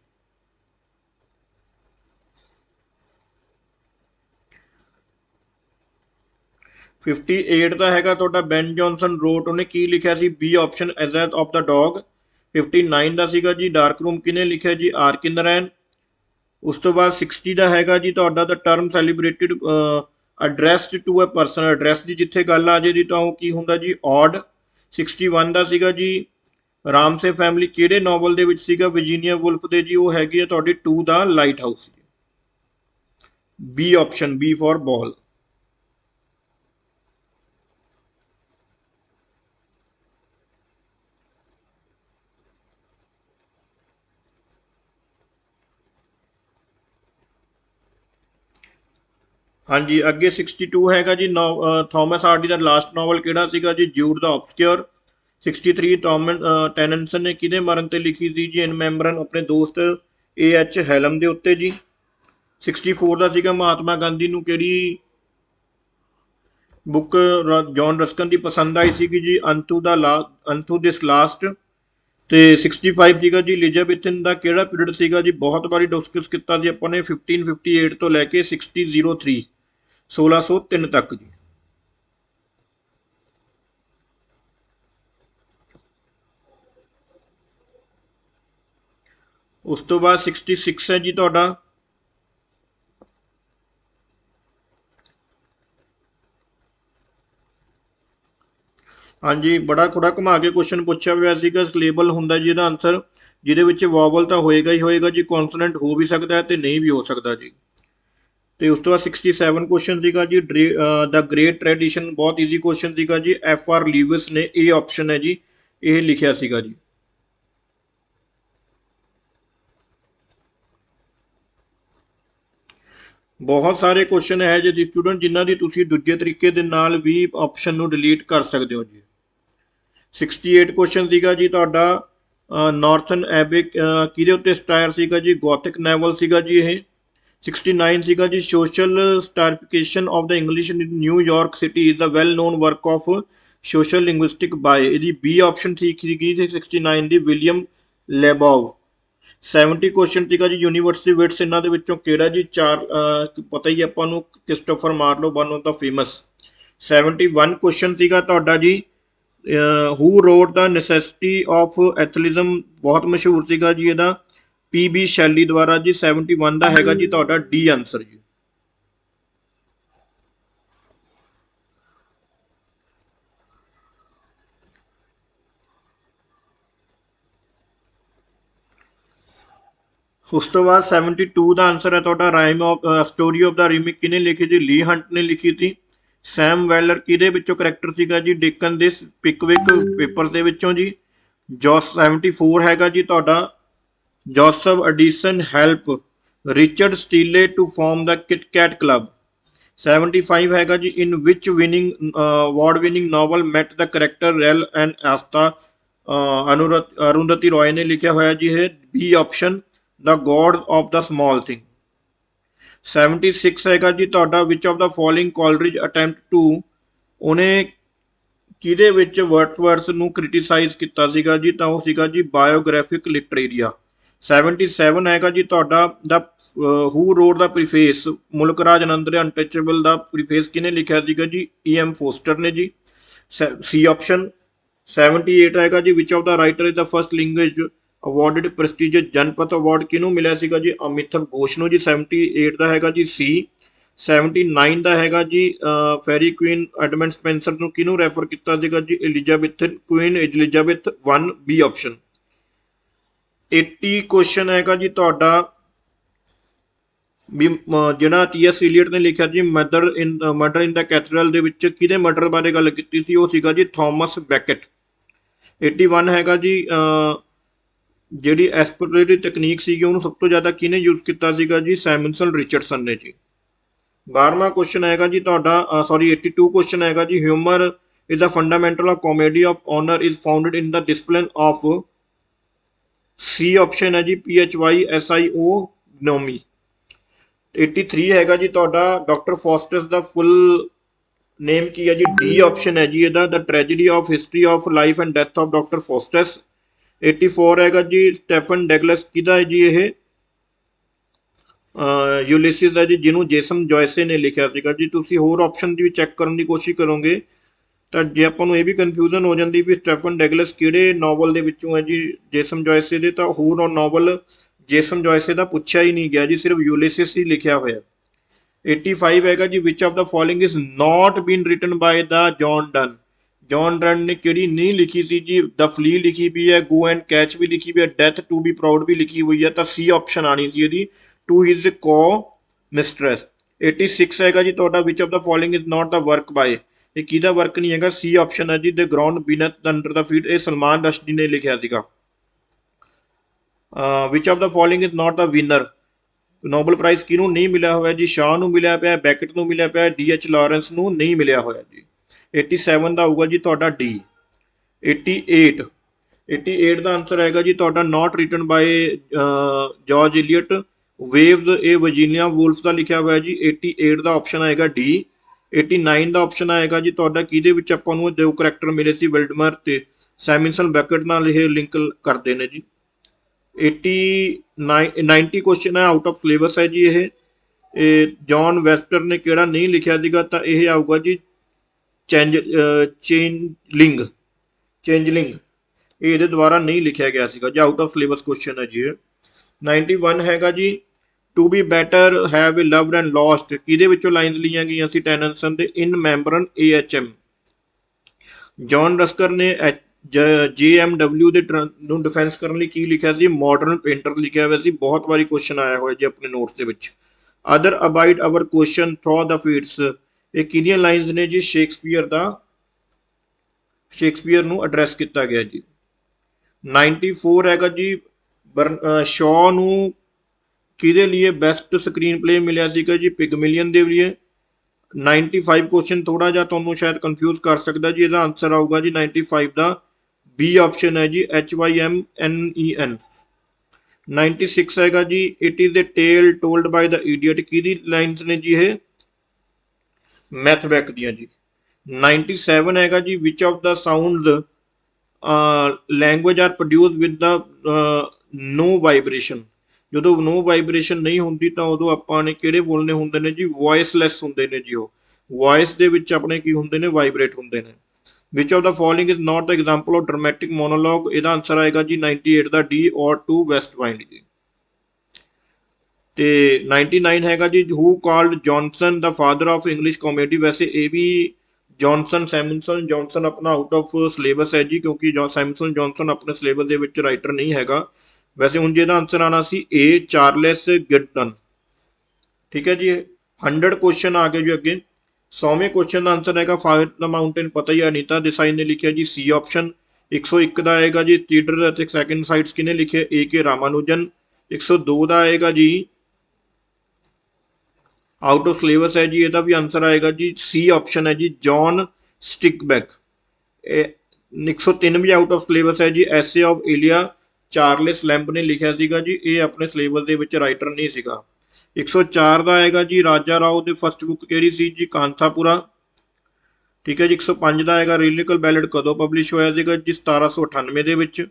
58 ਦਾ ਹੈਗਾ ਤੁਹਾਡਾ ਬੈਨ ਜੌਨਸਨ ਰੋਟ, ਉਹਨੇ ਕੀ ਲਿਖਿਆ ਸੀ? ਬੀ ਆਪਸ਼ਨ ਐਜ਼ੈਥ ਆਫ ਦਾ ਡੌਗ। 59 ਦਾ ਸੀਗਾ ਜੀ ਡਾਰਕ ਰੂਮ ਕਿਹਨੇ ਲਿਖਿਆ ਜੀ? ਆਰਕਿਨਰੈਨ। ਉਸ ਤੋਂ ਬਾਅਦ 60 ਦਾ ਹੈਗਾ ਜੀ ਤੁਹਾਡਾ the term celebrated addressed to a person. Address ਦੀ ਜਿੱਥੇ ਗੱਲ ਆ ਜੇ ਜੀ ਤਾਂ ਉਹ ਕੀ ਹੁੰਦਾ ਜੀ? ਔਡ। 61 ਦਾ ਸੀਗਾ ਜੀ ਰਾਮਸੇ ਫੈਮਿਲੀ ਕਿਹੜੇ ਨੋਵਲ ਦੇ ਵਿੱਚ ਸੀਗਾ? ਵਰਜੀਨੀਆ ਵੁਲਫ ਦੇ ਜੀ। ਉਹ ਹੈਗੀ ਆ ਤੁਹਾਡੀ to the lighthouse. B option, B for ball. हाँ जी, अगे 62 हैगा जी, थॉमस हार्डी का लास्ट नॉवल किहड़ा सीगा जी? Jude the Obscure. 63 टॉमन टैननसन ने किहदे मरण ते लिखी सी जी? इन मेमोरन अपने दोस्त एच हैलम दे उत्ते जी। 64 ਦਾ ਸੀਗਾ महात्मा गांधी ਨੂੰ ਕਿਹੜੀ बुक जॉन रस्कन की पसंद आई सी जी? अंथू दिस लास्ट। ਤੇ 65 ਸੀਗਾ ਜੀ ਐਲਿਜ਼ਾਬੈਥਨ ਦਾ ਕਿਹੜਾ ਪੀਰੀਅਡ ਸੀਗਾ ਜੀ? ਬਹੁਤ ਵਾਰੀ ਡਿਸਕਸ ਕੀਤਾ ਸੀ ਆਪਾਂ ਨੇ, 1558 ਤੋਂ ਲੈ ਕੇ 1603 1603 ਤੱਕ ਜੀ। ਉਸ ਤੋਂ ਬਾਅਦ 66 ਹੈ ਜੀ ਤੁਹਾਡਾ। ਹਾਂਜੀ, ਬੜਾ ਥੋੜਾ ਘੁਮਾ ਕੇ ਕੁਐਸਚਨ ਪੁੱਛਿਆ ਹੋਇਆ ਸੀਗਾ। ਸਿਲੇਬਲ ਹੁੰਦਾ ਜੀ ਇਹਦਾ ਆਨਸਰ, ਜਿਹਦੇ ਵਿੱਚ ਵੋਵਲ ਤਾਂ ਹੋਏਗਾ ਹੀ ਹੋਏਗਾ ਜੀ, ਕੌਨਸੋਨੈਂਟ ਹੋ ਵੀ ਸਕਦਾ ਹੈ ਤੇ ਨਹੀਂ ਵੀ ਹੋ ਸਕਦਾ ਜੀ। ਤੇ ਉਸ ਤੋਂ ਬਾਅਦ 67 ਕੁਐਸਚਨ ਸੀਗਾ ਜੀ ਦਾ ਗ੍ਰੇਟ ਟ੍ਰੈਡੀਸ਼ਨ, ਬਹੁਤ ਈਜ਼ੀ ਕੁਐਸਚਨ ਸੀਗਾ ਜੀ। ਐਫ ਆਰ ਲੀਵਿਸ ਨੇ, ਇਹ ਆਪਸ਼ਨ ਹੈ ਜੀ, ਇਹ ਲਿਖਿਆ ਸੀਗਾ ਜੀ। ਬਹੁਤ ਸਾਰੇ ਕੁਐਸਚਨ ਹੈ ਜੀ ਸਟੂਡੈਂਟ, ਜਿਨ੍ਹਾਂ ਦੀ ਤੁਸੀਂ ਦੂਜੇ ਤਰੀਕੇ ਦੇ ਨਾਲ ਵੀ ਆਪਸ਼ਨ ਨੂੰ ਡਿਲੀਟ ਕਰ ਸਕਦੇ ਹੋ ਜੀ। 68 ਕੁਐਸਚਨ ਸੀਗਾ ਜੀ ਤੁਹਾਡਾ ਨਾਰਥਨ ਐਬਿਕ ਕਿਹਦੇ ਉੱਤੇ ਸਟਾਇਰ ਸੀਗਾ ਜੀ? ਗੋਥਿਕ ਨੈਵਲ ਸੀਗਾ ਜੀ ਇਹ। 69 ਸੀਗਾ ਜੀ social stratification of the English in New York city is the well known work of social linguistic by, ਇਹਦੀ ਬੀ ਆਪਸ਼ਨ ਸੀਗੀ ਜੀ 69 ਦੀ, ਵਿਲੀਅਮ ਲੈਬੋਵ। 70 ਕੁਐਸਚਨ ਸੀਗਾ ਜੀ ਯੂਨੀਵਰਸਿਟੀ ਵਿਟਸ, ਇਹਨਾਂ ਦੇ ਵਿੱਚੋਂ ਕਿਹੜਾ ਜੀ? ਚਾਰ ਪਤਾ ਹੀ ਆਪਾਂ ਨੂੰ, Christopher Marlowe, one of the famous. 71 question ਸੀਗਾ ਤੁਹਾਡਾ ਜੀ who wrote the necessity of atheism, ਬਹੁਤ ਮਸ਼ਹੂਰ ਸੀਗਾ ਜੀ ਇਹਦਾ, ਪੀ ਬੀ ਸ਼ੈਲੀ ਦੁਆਰਾ ਜੀ। 71 ਦਾ ਹੈਗਾ ਜੀ ਤੁਹਾਡਾ ਡੀ ਆਨਸਰ ਜੀ। ਉਸ ਤੋਂ ਬਾਅਦ 72 ਦਾ ਆਨਸਰ ਹੈ ਤੁਹਾਡਾ ਰਾਈਮ ਆਫ ਸਟੋਰੀ ਆਫ ਦਾ ਰਿਮਿਕ, ਕਿਹਨੇ ਲਿਖੀ ਜੀ? ਲੀ ਹੰਟ ਨੇ ਲਿਖੀ ਸੀ। ਸੈਮ ਵੈਲਰ ਕਿਹਦੇ ਵਿੱਚੋਂ ਕਰੈਕਟਰ ਸੀਗਾ ਜੀ? ਡਿਕਨ ਦੇ ਪਿਕਵਿਕ ਪੇਪਰ ਦੇ ਵਿੱਚੋਂ ਜੀ। 74 ਹੈਗਾ ਜੀ ਤੁਹਾਡਾ Joseph Addison help Richard Steele to form the Kit Kat club. 75 ਹੈਗਾ ਜੀ in which winning award winning novel met the character Rahel and Estha, Arundhati Roy ਨੇ ਲਿਖਿਆ ਹੋਇਆ ਜੀ ਇਹ, B option the god of the small thing. 76 ਹੈਗਾ ਜੀ ਤੁਹਾਡਾ which of the following Coleridge attempt to, ਉਹਨੇ ਕਿਹਦੇ ਵਿੱਚ ਵਰਡਸਵਰਥ ਨੂੰ ਕ੍ਰਿਟੀਸਾਈਜ਼ ਕੀਤਾ ਸੀਗਾ ਜੀ? ਤਾਂ ਉਹ ਸੀਗਾ ਜੀ ਬਾਇਓਗ੍ਰਾਫਿਕ ਲਿਟਰੇਰੀਆ। 77 ਹੈਗਾ ਜੀ ਤੁਹਾਡਾ ਦਾ ਹੂ ਰੋਡ ਦਾ ਪ੍ਰੀਫੇਸ, ਮੁਲਕ ਰਾਜ ਆਨੰਦ ਦੇ ਅਨਟਚੇਬਲ ਦਾ ਪ੍ਰੀਫੇਸ ਕਿਹਨੇ ਲਿਖਿਆ ਸੀਗਾ ਜੀ? ਈ ਐਮ ਫੋਸਟਰ ਨੇ ਜੀ, ਸੀ ਆਪਸ਼ਨ। 78 ਹੈਗਾ ਜੀ which of the writer is the first language awarded prestigious Jnanpith award ਕਿਹਨੂੰ ਮਿਲਿਆ ਸੀਗਾ ਜੀ? ਅਮਿਤਾਭ ਘੋਸ਼ ਨੂੰ ਜੀ। 78 ਦਾ ਹੈਗਾ ਜੀ ਸੀ। 79 ਦਾ ਹੈਗਾ ਜੀ ਫੈਰੀ ਕੁਈਨ ਐਡਮੰਡ ਸਪੈਂਸਰ ਨੂੰ ਕਿਹਨੂੰ ਰੈਫਰ ਕੀਤਾ ਸੀਗਾ ਜੀ? Elizabethan queen Elizabeth 1, B option. 80 question ਹੈਗਾ ਜੀ ਤੁਹਾਡਾ ਵੀ ਜਿਹੜਾ ਟੀ ਐਸ ਇਲੀਅਟ ਨੇ ਲਿਖਿਆ ਜੀ ਮਰਡਰ ਇਨ ਦਾ ਕੈਥੇਡਰਲ ਦੇ ਵਿੱਚ ਕਿਹਦੇ ਮਰਡਰ ਬਾਰੇ ਗੱਲ ਕੀਤੀ ਸੀ? ਉਹ ਸੀਗਾ ਜੀ ਥਾਮਸ ਬੈਕਟ। 81 ਹੈਗਾ ਜੀ ਜਿਹੜੀ ਐਸਪਲੋਰੇਟਰੀ ਤਕਨੀਕ ਸੀਗੀ ਉਹਨੂੰ ਸਭ ਤੋਂ ਜ਼ਿਆਦਾ ਕਿਹਨੇ ਯੂਜ਼ ਕੀਤਾ ਸੀਗਾ ਜੀ? ਸੈਮਨਸਨ ਰਿਚਰਡਸਨ ਨੇ ਜੀ। 12ਵਾਂ ਕੁਐਸਚਨ ਹੈਗਾ ਜੀ ਤੁਹਾਡਾ 82 ਕੁਐਸਚਨ ਹੈਗਾ ਜੀ humour is the fundamental of comedy of honour is founded in the discipline of, C option ਹੈ ਜੀ P H Y S I O nomy. 83 ਹੈਗਾ ਜੀ ਤੁਹਾਡਾ ਡਾਕਟਰ ਫੋਸਟਸ ਦਾ ਫੁੱਲ ਨੇਮ ਕੀ ਹੈ ਜੀ? ਡੀ ਆਪਸ਼ਨ ਹੈ ਜੀ ਇਹਦਾ, the tragedy of history of life and death of doctor Faustus. 84 ਹੈਗਾ ਜੀ ਸਟੈਫਨ ਡੈਗਲਸ, ਕਿਹਦਾ ਹੈ ਜੀ ਇਹ? ਯੂਲਿਸਿਸ ਹੈ ਜੀ, ਜਿਹਨੂੰ ਜੇਸਨ ਜੋਇਸੇ ਨੇ ਲਿਖਿਆ ਸੀਗਾ ਜੀ। ਤੁਸੀਂ ਹੋਰ ਆਪਸ਼ਨ ਦੀ ਵੀ ਚੈੱਕ ਕਰਨ ਦੀ ਕੋਸ਼ਿਸ਼ ਕਰੋਗੇ ਤਾਂ ਜੇ ਆਪਾਂ ਨੂੰ ਇਹ ਵੀ ਕਨਫਿਊਜ਼ਨ ਹੋ ਜਾਂਦੀ ਵੀ ਸਟੈਫਨ ਡੈਗਲਸ ਕਿਹੜੇ ਨਾਵਲ ਦੇ ਵਿੱਚੋਂ ਹੈ ਜੀ ਜੇਸਨ ਜੋਇਸੇ ਦੇ, ਤਾਂ ਹੋਰ ਨਾਵਲ ਜੇਸਨ ਜੋਇਸੇ ਦਾ ਪੁੱਛਿਆ ਹੀ ਨਹੀਂ ਗਿਆ ਜੀ, ਸਿਰਫ ਯੂਲਿਸਿਸ ਹੀ ਲਿਖਿਆ ਹੋਇਆ। 85 ਹੈਗਾ ਜੀ which of the following is not been written by the John Donne, John Donne ਨੇ ਕਿਹੜੀ ਨਹੀਂ ਲਿਖੀ ਸੀ ਜੀ? ਦ ਫਲੀ ਲਿਖੀ ਵੀ ਹੈ, ਗੋ ਐਂਡ ਕੈਚ ਵੀ ਲਿਖੀ ਵੀ ਹੈ, ਡੈਥ ਟੂ ਬੀ ਪ੍ਰਾਊਡ ਵੀ ਲਿਖੀ ਹੋਈ ਹੈ, ਤਾਂ ਸੀ ਆਪਸ਼ਨ ਆਣੀ ਸੀ ਇਹਦੀ, ਟੂ ਹਿਜ਼ ਕੋ ਮਿਸਟਰੈਸ। 86 ਹੈਗਾ ਜੀ ਤੁਹਾਡਾ which of the following is not the work by, ਇਹ ਕਿਹਦਾ ਵਰਕ ਨਹੀਂ ਹੈਗਾ, ਸੀ ਆਪਸ਼ਨ ਹੈ ਜੀ, the ground beneath under the feet, ਇਹ ਸਲਮਾਨ ਰਸ਼ਦੀ ਨੇ ਲਿਖਿਆ ਸੀਗਾ। Which of the following is not the winner, Nobel prize ਕਿਹਨੂੰ ਨਹੀਂ ਮਿਲਿਆ ਹੋਇਆ ਜੀ, ਸ਼ਾਹ ਨੂੰ ਮਿਲਿਆ ਪਿਆ, ਬੈਕਟ ਨੂੰ ਮਿਲਿਆ ਪਿਆ, ਡੀ.ਐਚ. ਲਾਰੈਂਸ ਨੂੰ ਨਹੀਂ ਮਿਲਿਆ ਹੋਇਆ ਜੀ। 87 ਦਾ ਹੋਊਗਾ ਜੀ ਤੁਹਾਡਾ ਡੀ। 88 ਦਾ ਆਨਸਰ ਹੈਗਾ ਜੀ ਤੁਹਾਡਾ not written by George Eliot, waves ਇਹ ਵਰਜੀਨੀਆ ਵੂਲਫ ਦਾ ਲਿਖਿਆ ਹੋਇਆ ਜੀ। 88 ਦਾ ਆਪਸ਼ਨ ਆਏਗਾ ਡੀ। 89 ਦਾ ਆਪਸ਼ਨ ਆਏਗਾ ਜੀ ਤੁਹਾਡਾ ਕਿਹਦੇ ਵਿੱਚ ਆਪਾਂ ਨੂੰ ਦੋ ਕਰੈਕਟਰ ਮਿਲੇ ਸੀ, ਵਿਲਡਮਰ ਤੇ ਸੈਮਿਨਸਨ ਬੈਕਟ ਨਾਲ ਇਹ ਲਿੰਕ ਕਰਦੇ ਨੇ ਜੀ। 90 ਕੁਐਸਚਨ ਹੈ, ਆਊਟ ਆਫ ਸਿਲੇਬਸ ਹੈ ਜੀ। ਇਹ ਜੌਨ ਵੈਸਟਰ ਨੇ ਕਿਹੜਾ ਨਹੀਂ ਲਿਖਿਆ ਸੀਗਾ, ਤਾਂ ਇਹ ਆਊਗਾ ਜੀ ਚੇਂਜਲਿੰਗ, ਇਹ ਇਹਦੇ ਦੁਆਰਾ ਨਹੀਂ ਲਿਖਿਆ ਗਿਆ ਸੀਗਾ ਜੀ, ਆਊਟ ਆਫ ਸਿਲੇਬਸ ਕੁਐਸਚਨ ਹੈ ਜੀ। 91 ਹੈਗਾ ਜੀ to be better have loved and lost, ਕਿਹਦੇ ਵਿੱਚੋਂ ਲਾਈਨਸ ਲਈਆਂ ਗਈਆਂ ਸੀ, ਟੈਨਨਸਨ ਦੇ ਇਨ ਮੈਂਬਰਨ AHM। ਜੌਨ ਰਸਕਰ ਨੇ JMW ਦੇ ਨੂੰ ਡਿਫੈਂਸ ਕਰਨ ਲਈ ਕੀ ਲਿਖਿਆ ਸੀ, ਮਾਡਰਨ ਪੇਂਟਰ ਲਿਖਿਆ ਹੋਇਆ ਸੀ, ਬਹੁਤ ਵਾਰੀ ਕੁਐਸਚਨ ਆਇਆ ਹੋਇਆ ਜੀ ਆਪਣੇ ਨੋਟਸ ਦੇ ਵਿੱਚ। ਅਦਰ ਅਬਾਈਡ ਅਵਰ ਕੁਐਸਚਨ ਥ्रू ਦਾ ਫੀਟਸ, ਇਹ ਕਿਹਦੀਆਂ ਲਾਈਨਸ ਨੇ ਜੀ, ਸ਼ੇਕਸਪੀਅਰ ਨੂੰ ਐਡਰੈਸ ਕੀਤਾ ਗਿਆ ਜੀ। 94 ਹੈਗਾ ਜੀ ਸ਼ॉ ਨੂੰ ਕਿਹਦੇ ਲਈ ਬੈਸਟ ਸਕਰੀਨ ਪਲੇ ਮਿਲਿਆ ਸੀਗਾ ਜੀ, ਪਿਗਮਿਲੀਅਨ ਦੇ ਲਈ। 95 ਕੁਐਸਚਨ ਥੋੜਾ ਜਿਹਾ ਤੁਹਾਨੂੰ ਸ਼ਾਇਦ ਕਨਫਿਊਜ਼ ਕਰ ਸਕਦਾ ਜੀ, ਇਹਦਾ ਆਨਸਰ ਆਊਗਾ ਜੀ 95 ਦਾ ਬੀ ਆਪਸ਼ਨ ਹੈ ਜੀ, HYMNEN। 96 ਹੈਗਾ ਜੀ it is the tale told by the idiot, ਕਿਹਦੀ ਲਾਈਨਸ ਨੇ ਜੀ, ਇਹ ਮੈਥਬੈਕ ਦੀਆਂ ਜੀ। 97 ਹੈਗਾ ਜੀ which of the sounds language are produce with the no vibration, ਜਦੋਂ ਨੋ ਵਾਈਬ੍ਰੇਸ਼ਨ ਨਹੀਂ ਹੁੰਦੀ ਤਾਂ ਉਦੋਂ ਆਪਾਂ ਨੇ ਕਿਹੜੇ ਬੋਲਨੇ ਹੁੰਦੇ ਨੇ ਜੀ, ਵੌਇਸਲੈਸ ਹੁੰਦੇ ਨੇ ਜੀ, ਉਹ ਵੌਇਸ ਦੇ ਵਿੱਚ ਆਪਣੇ ਕੀ ਹੁੰਦੇ ਨੇ, ਵਾਈਬ੍ਰੇਟ ਹੁੰਦੇ ਨੇ। Which of the following is not the example of dramatic monologue, ਇਹਦਾ ਆਨਸਰ ਆਏਗਾ ਜੀ 98 ਦਾ D ode to west wind ਜੀ। ਤੇ 99 ਹੈਗਾ ਜੀ who called Johnson the father of English comedy, ਵੈਸੇ ਇਹ ਵੀ ਸੈਮਨਸਨ ਜੌਨਸਨ ਆਪਣਾ ਆਊਟ ਆਫ ਸਿਲੇਬਸ ਹੈ ਜੀ, ਕਿਉਂਕਿ ਸੈਮਸਨ ਜੌਨਸਨ ਆਪਣੇ ਸਿਲੇਬਸ ਦੇ ਵਿੱਚ ਰਾਈਟਰ ਨਹੀਂ ਹੈਗਾ। ਵੈਸੇ ਹੁਣ ਜਿਹਦਾ ਆਨਸਰ ਆਣਾ ਸੀ ਏ ਚਾਰਲਸ ਗਿਟਨ, ਠੀਕ ਹੈ ਜੀ। 100 ਕੁਐਸਚਨ ਆ ਗਏ ਜੀ ਅੱਗੇ। 100ਵੇਂ ਕੁਐਸਚਨ ਦਾ ਆਨਸਰ ਹੈਗਾ ਫਾਇਰ ਦਾ ਮਾਊਂਟੇਨ, ਪਤਾ ਹੀ ਅਨੀਤਾ ਦੇਸਾਈ ਨੇ ਲਿਖਿਆ ਜੀ, ਸੀ ਆਪਸ਼ਨ। 101 ਦਾ ਆਏਗਾ ਜੀ ਟੀਡਰ ਅਤੇ ਸੈਕਿੰਡ ਸਾਈਟਸ ਕਿਹਨੇ ਲਿਖਿਆ, AK ਰਾਮਾਨੁਜਨ। 102 ਦਾ ਆਏਗਾ ਜੀ ਆਊਟ ਆਫ ਸਿਲੇਬਸ ਹੈ ਜੀ, ਇਹਦਾ ਵੀ ਆਨਸਰ ਆਏਗਾ ਜੀ ਸੀ ਆਪਸ਼ਨ ਹੈ ਜੀ, ਜੌਨ ਸਟਿਕਬੈਕ। 103 ਵੀ ਆਊਟ ਆਫ ਸਿਲੇਬਸ ਹੈ ਜੀ, ਐਸੇ ਆਫ ਏਲੀਆ, ਚਾਰਲਸ ਲੈਂਬ ਨੇ ਲਿਖਿਆ ਸੀਗਾ ਜੀ, ਇਹ ਆਪਣੇ ਸਿਲੇਬਸ ਦੇ ਵਿੱਚ ਰਾਈਟਰ ਨਹੀਂ ਸੀਗਾ। 104 ਦਾ ਆਏਗਾ ਜੀ ਰਾਜਾ ਰਾਓ ਦੀ ਫਸਟ ਬੁੱਕ ਕਿਹੜੀ ਸੀ ਜੀ, ਕਾਂਥਾਪੁਰਾ, ਠੀਕ ਹੈ ਜੀ। 105 ਦਾ ਆਏਗਾ ਰੀਲੀਕਲ ਬੈਲਡ ਕਦੋਂ ਪਬਲਿਸ਼ ਹੋਇਆ ਸੀਗਾ ਜੀ, 1798 ਦੇ ਵਿੱਚ।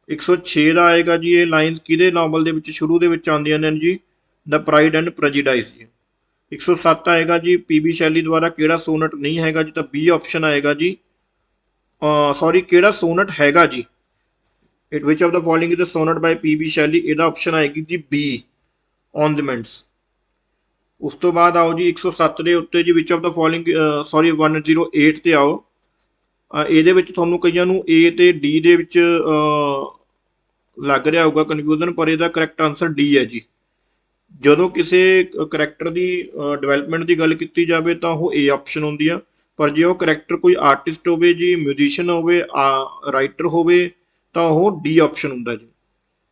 106 ਦਾ ਆਏਗਾ ਜੀ ਇਹ ਲਾਈਨਸ ਕਿਹਦੇ ਨਾਵਲ ਦੇ ਵਿੱਚ ਸ਼ੁਰੂ ਦੇ ਵਿੱਚ ਆਉਂਦੀਆਂ ਨੇ ਜੀ, ਦ ਪ੍ਰਾਈਡ ਐਂਡ ਪ੍ਰੈਜੁਡਾਈਸ ਜੀ। 107 ਆਏਗਾ ਜੀ PB ਸ਼ੈਲੀ ਦੁਆਰਾ ਕਿਹੜਾ ਸੋਨਟ ਨਹੀਂ ਹੈਗਾ ਜੀ, ਤਾਂ B ਆਪਸ਼ਨ ਆਏਗਾ ਜੀ, ਸੌਰੀ ਕਿਹੜਾ ਸੋਨਟ ਹੈਗਾ ਜੀ, it which of the following is the sonnet by PB Shelley, ਇਹਦਾ ਆਪਸ਼ਨ ਆਏਗੀ ਜੀ B ਔਰਨਾਮੈਂਟਸ। ਉਸ ਤੋਂ ਬਾਅਦ ਆਓ ਜੀ 107 ਦੇ ਉੱਤੇ ਜੀ ਵਿਚ ਆਫ ਦਾ ਫੋਲੋਇੰਗ 108 ਤੇ ਆਓ। ਇਹਦੇ ਵਿੱਚ ਤੁਹਾਨੂੰ ਕਈਆਂ ਨੂੰ A ਤੇ D ਦੇ ਵਿੱਚ ਲੱਗ ਰਿਹਾ ਹੋਊਗਾ ਕਨਫਿਊਜ਼ਨ, ਪਰ ਇਹਦਾ ਕਰੈਕਟ ਆਨਸਰ D ਹੈ ਜੀ। ਜਦੋਂ ਕਿਸੇ ਕਰੈਕਟਰ ਦੀ ਡਿਵੈਲਪਮੈਂਟ ਦੀ ਗੱਲ ਕੀਤੀ ਜਾਵੇ ਤਾਂ ਉਹ A ਆਪਸ਼ਨ ਹੁੰਦੀ ਆ, ਪਰ ਜੇ ਉਹ ਕਰੈਕਟਰ ਕੋਈ ਆਰਟਿਸਟ ਹੋਵੇ ਜੀ, ਮਿਊਜ਼ੀਸ਼ੀਅਨ ਹੋਵੇ, ਰਾਈਟਰ ਹੋਵੇ, ਤਾਂ ਉਹ D ਆਪਸ਼ਨ ਹੁੰਦਾ ਜੀ।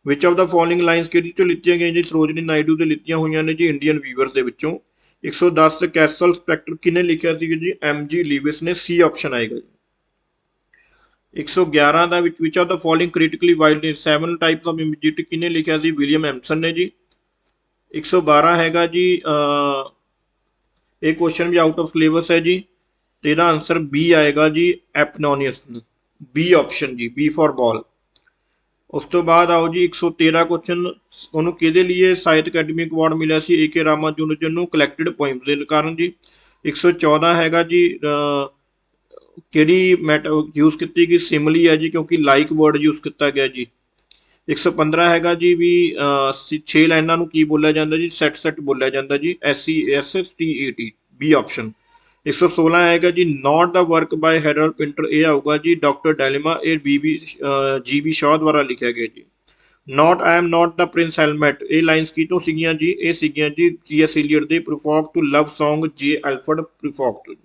Which of the following lines ਕਿਹੜੀ ਚੋਂ ਲਿੱਤੀਆਂ ਗਈਆਂ ਜੀ, ਸਰੋਜਨੀ ਨਾਇਡੂ ਦੇ ਲਿੱਤੀਆਂ ਹੋਈਆਂ ਨੇ ਜੀ, ਇੰਡੀਅਨ ਵੀਵਰਸ ਦੇ ਵਿੱਚੋਂ। 110 ਕੈਸਲ ਸਪੈਕਟਰ ਕਿਹਨੇ ਲਿਖਿਆ ਸੀ ਜੀ, MG ਲੀਵਿਸ ਨੇ, C ਆਪਸ਼ਨ ਆਏਗਾ ਜੀ। 111 ਦਾ which of the following critically wild 7 types of ambiguity ਕਿਹਨੇ ਲਿਖਿਆ ਸੀ, ਵਿਲੀਅਮ ਐਮਸਨ ਨੇ ਜੀ। 112 ਹੈਗਾ ਜੀ ਇਹ ਕੁਐਸਚਨ ਵੀ ਆਊਟ ਆਫ ਸਿਲੇਬਸ ਹੈ ਜੀ, ਤੇ ਇਹਦਾ ਆਨਸਰ B ਆਏਗਾ ਜੀ, ਐਪਨੋਨੀਅਸ, B ਆਪਸ਼ਨ ਜੀ, B ਫॉर ਬॉल। ਉਸ ਤੋਂ ਬਾਅਦ ਆਓ ਜੀ 113 ਕੁਐਸਚਨ, ਉਹਨੂੰ ਕਿਹਦੇ ਲਈ ਸਾਹਿਤ ਅਕੈਡਮੀ ਅਵਾਰਡ ਮਿਲਿਆ ਸੀ, AK ਰਾਮਾਨੁਜਨ ਨੂੰ, ਕਲੈਕਟਡ ਪੋਇਮਸ ਦੇ ਕਾਰਨ ਜੀ। 114 ਹੈਗਾ ਜੀ ਕਿਹੜੀ ਯੂਜ਼ ਕੀਤੀ ਗਈ, ਸਿਮਲੀ ਹੈ ਜੀ, ਕਿਉਂਕਿ ਲਾਈਕ ਵਰਡ ਯੂਜ਼ ਕੀਤਾ ਗਿਆ ਜੀ। 115 ਹੈਗਾ ਜੀ ਵੀ 6 ਲਾਈਨਾਂ ਨੂੰ ਕੀ ਬੋਲਿਆ ਜਾਂਦਾ ਜੀ, ਸੈਟ ਬੋਲਿਆ ਜਾਂਦਾ ਜੀ, SESSTET, B ਆਪਸ਼ਨ। 116 ਹੈਗਾ ਜੀ ਨਾਟ ਦਾ ਵਰਕ ਬਾय ਹੈਰਲਡ ਪਿੰਟਰ, ਇਹ ਆਊਗਾ ਜੀ ਡਾਕਟਰ ਡਾਇਲੇਮਾ, ਇਹ GB ਸ਼ਾਹ ਦੁਆਰਾ ਲਿਖਿਆ ਗਿਆ ਜੀ। Note I am not the Prince helmet, ਇਹ ਲਾਈਨਸ ਕਿਤੋਂ ਸੀਗੀਆਂ ਜੀ? ਇਹ ਸੀਗੀਆਂ ਜੀ ਟੀ.ਐਸ. ਇਲੀਅਟ ਦੇ ਪ੍ਰੋਫੋਗ ਟੂ ਲਵ ਸੌਂਗ ਜੇ ਐਲਫਰਡ ਪ੍ਰੋਫੋਗ ਤੋਂ।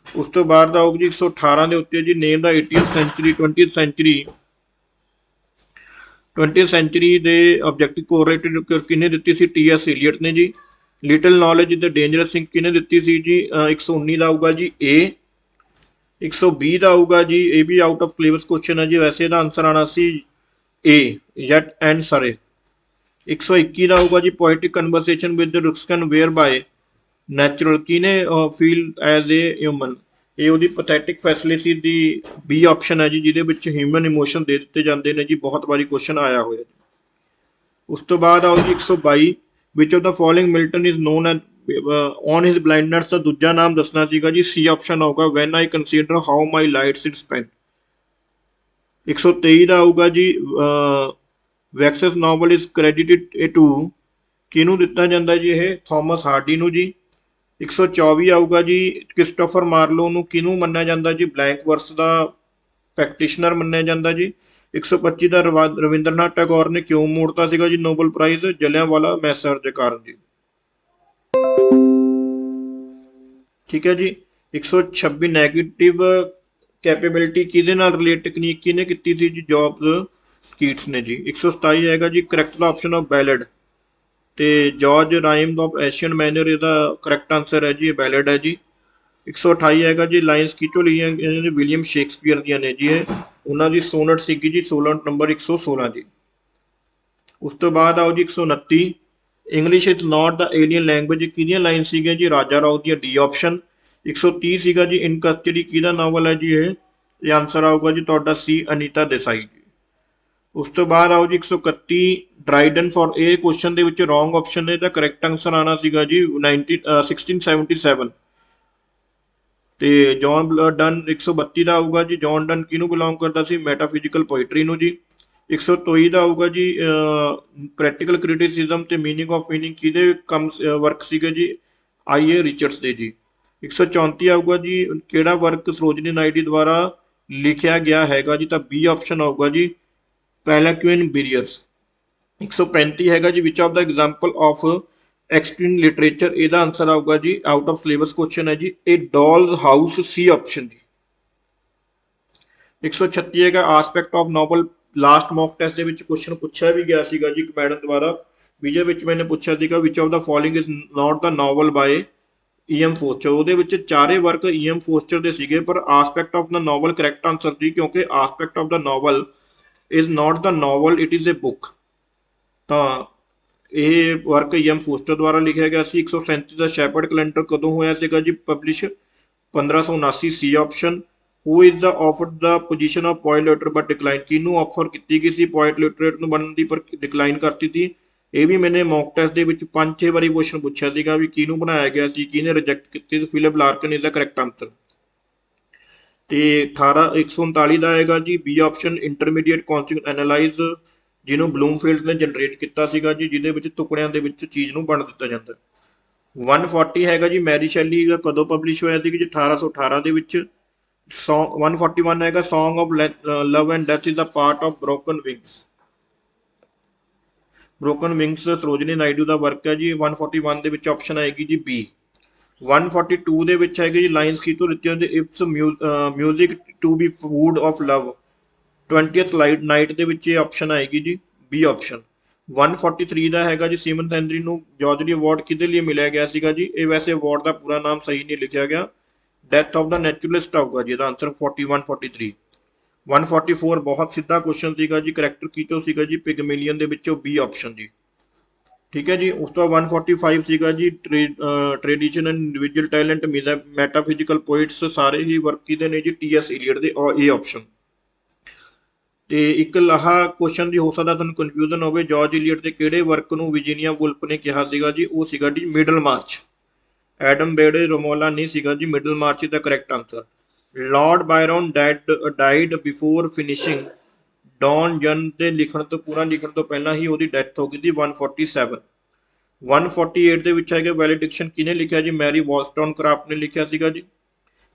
ਉਸ ਤੋਂ ਬਾਅਦ ਆਊਗੀ ਜੀ 118 ਦੇ ਉੱਤੇ ਜੀ, name the 18th century 20th century 20th century ਦੇ ਆਬਜੈਕਟਿਵ ਕੋਰਿਲੇਟਡ ਕਿਹਨੇ ਦਿੱਤੀ ਸੀ? ਟੀ.ਐਸ. ਇਲੀਅਟ ਨੇ ਜੀ। Little knowledge is the dangerous thing ਕਿਹਨੇ ਦਿੱਤੀ ਸੀ ਜੀ? 119 ਦਾ ਆਊਗਾ ਜੀ ਏ। 120 ਦਾ ਆਊਗਾ ਜੀ, ਇਹ ਵੀ ਆਊਟ ਆਫ ਸਿਲੇਬਸ ਕੁਐਸਚਨ ਹੈ ਜੀ, ਵੈਸੇ ਇਹਦਾ ਆਨਸਰ ਆਣਾ ਸੀ ਏ, ਯੈਟ ਐਂਡ ਸਰੇ। 121 ਦਾ ਆਊਗਾ ਜੀ, poetic conversation with Ruskin where by natural ਕਿਹਨੇ ਫੀਲ ਐਜ਼ ਏ ਹਿਊਮਨ, ਇਹ ਉਹਦੀ ਪੈਥੈਟਿਕ ਫੈਸਿਲਿਟੀ ਦੀ ਬੀ ਆਪਸ਼ਨ ਹੈ ਜੀ, ਜਿਹਦੇ ਵਿੱਚ ਹਿਊਮਨ ਇਮੋਸ਼ਨ ਦੇ ਦਿੱਤੇ ਜਾਂਦੇ ਨੇ ਜੀ, ਬਹੁਤ ਵਾਰੀ ਕੁਐਸਚਨ ਆਇਆ ਹੋਇਆ ਜੀ। ਉਸ ਤੋਂ ਬਾਅਦ ਆਓ ਜੀ 122, which of the following Milton is known as on his blindness ਦਾ ਦੂਜਾ ਨਾਮ ਦੱਸਣਾ ਸੀਗਾ ਜੀ, ਸੀ ਆਪਸ਼ਨ ਆਊਗਾ when I consider how my lights it spend. 123 ਦਾ ਆਊਗਾ ਜੀ, Wessex novel is credited to ਕਿਹਨੂੰ ਦਿੱਤਾ ਜਾਂਦਾ ਜੀ? ਇਹ ਥਾਮਸ ਹਾਰਡੀ ਨੂੰ ਜੀ। 124 ਆਊਗਾ ਜੀ, ਕ੍ਰਿਸਟੋਫਰ ਮਾਰਲੋ ਨੂੰ ਕਿਹਨੂੰ ਮੰਨਿਆ ਜਾਂਦਾ ਜੀ? ਬਲੈਂਕ ਵਰਸ ਦਾ ਪ੍ਰੈਕਟੀਸ਼ਨਰ ਮੰਨਿਆ ਜਾਂਦਾ ਜੀ। 125 ਦਾ ਰਵਿੰਦਰਨਾਥ ਟੈਗੋਰ ਨੇ ਕਿਉਂ ਮੋੜਤਾ ਸੀਗਾ ਜੀ ਨੋਬਲ ਪ੍ਰਾਈਜ਼? ਜਲਿਆਂਵਾਲਾ ਮੈਸਰ ਦੇ ਕਾਰਨ ਜੀ। ਠੀਕ ਹੈ ਜੀ। 126 ਨੈਗੇਟਿਵ ਕੈਪੇਬਿਲਿਟੀ ਕਿਹਦੇ ਨਾਲ ਰਿਲੇਟ ਟੈਕਨੀਕ ਕਿਹਨੇ ਕੀਤੀ ਸੀ ਜੀ? ਜੌਬਸ ਕੀਟਸ ਨੇ ਜੀ। 127 ਹੈਗਾ ਜੀ, ਕਰੈਕਟ ਦਾ ਆਪਸ਼ਨ ਆਫ ਬੈਲਡ, ਤੇ ਜॉर्ज ਰਾਈਮ ਆਫ ਏਸ਼ੀਅਨ ਮੈਨਰ ਇਹਦਾ ਕਰੈਕਟ ਆਂਸਰ ਹੈ ਜੀ, ਇਹ ਬੈਲਡ ਹੈ ਜੀ। 128 ਹੈਗਾ ਜੀ, ਲਾਈਨਸ ਕਿਤੋਂ ਲਈਆਂ ਗਈਆਂ ਨੇ? ਵਿਲੀਅਮ ਸ਼ੇਕਸਪੀਅਰ ਦੀਆਂ ਨੇ ਜੀ, ਇਹ ਉਹਨਾਂ ਦੀ ਸੋਨਟ ਸੀਗੀ ਜੀ, ਸੋਨਟ ਨੰਬਰ 116 ਜੀ। ਉਸ ਤੋਂ ਬਾਅਦ ਆਓ ਜੀ 129, English is not the alien language ਕਿਹਦੀਆਂ ਲਾਈਨ ਸੀਗੀਆਂ ਜੀ? ਰਾਜਾ ਰਾਓ ਦੀਆਂ, ਡੀ ਆਪਸ਼ਨ। 130 ਸੀਗਾ ਜੀ, ਇਨ ਕਸਟਡੀ ਕਿਹਦਾ ਨਾਵਲ ਹੈ ਜੀ? ਇਹ ਆਨਸਰ ਆਊਗਾ ਜੀ ਤੁਹਾਡਾ ਸੀ, ਅਨੀਤਾ ਦੇਸਾਈ ਜੀ। ਉਸ ਤੋਂ ਬਾਅਦ ਆਓ ਜੀ 131, ਡਰਾਈਡਨ ਫॉर, ਇਹ ਕੁਐਸਚਨ ਦੇ ਵਿੱਚ ਰੋਂਗ ਆਪਸ਼ਨ ਨੇ, ਇਹਦਾ ਕਰੈਕਟ ਆਨਸਰ ਆਣਾ ਸੀਗਾ ਜੀ 1677। ਤੇ ਜੌਨ ਡਨ 132 ਦਾ ਆਊਗਾ ਜੀ, ਜੌਨ ਡਨ ਕਿਹਨੂੰ ਬਿਲੋਂਗ ਕਰਦਾ ਸੀ? ਮੈਟਾਫਿਜ਼ੀਕਲ ਪੋਇਟਰੀ ਨੂੰ ਜੀ। 123 ਦਾ ਆਊਗਾ ਜੀ, ਪ੍ਰੈਕਟੀਕਲ ਕ੍ਰਿਟਿਸਿਜ਼ਮ ਤੇ ਮੀਨਿੰਗ ਆਫ ਮੀਨਿੰਗ ਕਿਹਦੇ ਕੰਮ ਵਰਕ ਸੀਗੇ ਜੀ? ਆਈ.ਏ. ਰਿਚਰਡਸ ਦੇ ਜੀ। 134 ਆਊਗਾ ਜੀ, ਕਿਹੜਾ ਵਰਕ ਸਰੋਜਨੀ ਨਾਇਡੂ ਦੁਆਰਾ ਲਿਖਿਆ ਗਿਆ ਹੈਗਾ ਜੀ? ਤਾਂ ਬੀ ਆਪਸ਼ਨ ਆਊਗਾ ਜੀ, ਪੈਲਾਕੁਇਨ ਬੀਰੀਅਰਸ। 135 ਹੈਗਾ ਜੀ, which of the example of extreme literature, ਇਹਦਾ ਆਨਸਰ ਆਊਗਾ ਜੀ, ਆਊਟ ਆਫ ਸਿਲੇਬਸ ਕੁਐਸਚਨ ਹੈ ਜੀ, ਇਹ ਡੋਲ ਹਾਊਸ, ਸੀ ਆਪਸ਼ਨ ਜੀ। 136 ਹੈਗਾ, aspect of novel, last mock test ਦੇ ਵਿੱਚ ਕੁਐਸਚਨ ਪੁੱਛਿਆ ਵੀ ਗਿਆ ਸੀਗਾ ਜੀ ਮੈਡਮ ਦੁਆਰਾ, ਜਿਹਦੇ ਵਿੱਚ ਮੈंने ਪੁੱਛਿਆ ਸੀਗਾ which of the following is not the novel by E M. Forster, ਉਹਦੇ ਵਿੱਚ ਚਾਰੇ ਵਰਕ ਈ.ਐਮ. ਫੋਸਟਰ ਦੇ ਸੀਗੇ, ਪਰ aspect of the novel correct answer ਸੀ, ਕਿਉਂਕਿ aspect of the novel is not the novel, it is a book. ਤਾਂ ਇਹ ਵਰਕ ਈ.ਐਮ. ਫੋਸਟਰ ਦੁਆਰਾ ਲਿਖਿਆ ਗਿਆ ਸੀ। 137 ਦਾ ਸ਼ੈਪਰਡ ਕੈਲੰਡਰ ਕਦੋਂ ਹੋਇਆ ਸੀਗਾ ਜੀ publish? 1579, C option. Who is the offered the position of poet litre but decline, ਕਿਹਨੂੰ ਆਫਰ ਕੀਤੀ ਗਈ ਸੀ ਪੋਇਟ ਲਿਟਰੇਟ ਨੂੰ ਬਣਨ ਦੀ ਪਰ ਡਿਕਲਾਈਨ ਕਰਤੀ ਸੀ? ਇਹ ਵੀ ਮੈंने ਮੌਕ ਟੈਸਟ ਦੇ ਵਿੱਚ 5-6 ਵਾਰੀ ਕੁਐਸਚਨ ਪੁੱਛਿਆ ਸੀਗਾ ਵੀ ਕਿਹਨੂੰ ਬਣਾਇਆ ਗਿਆ ਸੀ, ਕਿਹਨੇ ਰਿਜੈਕਟ ਕੀਤੀ? Philip Larkin is the correct answer. ਤੇ 139 ਦਾ ਆਏਗਾ ਜੀ, B option, intermediate constituent analyse, ਜਿਹਨੂੰ ਬਲੂਮਫੀਲਡ ਨੇ ਜਨਰੇਟ ਕੀਤਾ ਸੀਗਾ ਜੀ, ਜਿਹਦੇ ਵਿੱਚ ਟੁਕੜਿਆਂ ਦੇ ਵਿੱਚ ਚੀਜ਼ ਨੂੰ ਵੰਡ ਦਿੱਤਾ ਜਾਂਦਾ। 140 ਹੈਗਾ ਜੀ, ਮੈਰੀ ਸ਼ੈਲੀ ਦਾ ਕਦੋਂ ਪਬਲਿਸ਼ ਹੋਇਆ ਸੀ ਜੀ? 1818 ਦੇ ਵਿੱਚ। 141 ਹੈਗਾ, song of love and death is a part of broken wings. Broken wings Sarojini Naidu ਦਾ ਵਰਕ ਹੈ ਜੀ। 141 ਦੇ ਵਿੱਚ ਆਪਸ਼ਨ ਆਏਗੀ ਜੀ ਬੀ। 142 ਦੇ ਵਿੱਚ ਹੈਗੇ ਜੀ, ਲਾਈਨਸ ਕਿਤੋਂ ਦਿੱਤੀਆਂ ਹੁੰਦੇ? It's music to be food of love, 20th night ਦੇ ਵਿੱਚ ਇਹ ਆਪਸ਼ਨ ਆਏਗੀ ਜੀ, ਬੀ ਆਪਸ਼ਨ। 143 ਦਾ ਹੈਗਾ ਜੀ, ਸੀਮਨ ਸੈਂਦਰੀ ਨੂੰ ਜੌਰਜਲੀ ਅਵਾਰਡ ਕਿਹਦੇ ਲਈ ਮਿਲਿਆ ਗਿਆ ਸੀਗਾ ਜੀ? ਇਹ ਵੈਸੇ ਅਵਾਰਡ ਦਾ ਪੂਰਾ ਨਾਮ ਸਹੀ ਨਹੀਂ ਲਿਖਿਆ ਗਿਆ, ਡੈਥ ਆਫ ਦਾ ਨੈਚੁਰਲਿਸਟ ਆਊਗਾ ਜੀ ਇਹਦਾ ਆਨਸਰ। 41-43 144 ਬਹੁਤ ਸਿੱਧਾ ਕੁਐਸਚਨ ਸੀਗਾ ਜੀ, ਕਰੈਕਟਰ ਕਿਤੋਂ ਸੀਗਾ ਜੀ? ਪਿਗਮੇਲੀਅਨ ਦੇ ਵਿੱਚੋਂ, ਬੀ ਆਪਸ਼ਨ ਜੀ। ਠੀਕ ਹੈ ਜੀ। ਉਸ ਤੋਂ 145 ਸੀਗਾ ਜੀ, tradition and individual talent, metaphysical poets, ਸਾਰੇ ਹੀ ਵਰਕ ਕਿਹਦੇ ਨੇ ਜੀ? ਟੀ.ਐਸ. ਇਲੀਅਟ ਦੇ, ਇਹ ਆਪਸ਼ਨ। ਤੇ ਇੱਕ ਲਾਹਾ ਕੁਐਸਚਨ ਦੀ ਹੋ ਸਕਦਾ ਤੁਹਾਨੂੰ ਕਨਫਿਊਜ਼ਨ ਹੋਵੇ, ਜॉर्ज ਇਲੀਅਟ ਦੇ ਕਿਹੜੇ ਵਰਕ ਨੂੰ ਵਿਰਜੀਨੀਆ ਵੁਲਫ ਨੇ ਕਿਹਾ ਸੀਗਾ ਜੀ? ਉਹ ਸੀਗਾ ਜੀ Middlemarch. Adam Bede Romola ਨਹੀਂ ਸੀਗਾ ਜੀ, Middlemarch the correct answer. Lord Byron died before finishing Don Juan ਦੇ ਲਿਖਣ ਤੋਂ, ਪੂਰਾ ਲਿਖਣ ਤੋਂ ਪਹਿਲਾਂ ਹੀ ਉਹਦੀ ਡੈਥ ਹੋ ਗਈ ਸੀ। 147 148 ਦੇ ਵਿੱਚ ਹੈਗਾ, ਵੈਲੀਡਿਕਸ਼ਨ ਕਿਹਨੇ ਲਿਖਿਆ ਜੀ? ਮੈਰੀ ਵੋਲਸਟੋਨਕ੍ਰਾਫਟ ਨੇ ਲਿਖਿਆ ਸੀਗਾ ਜੀ।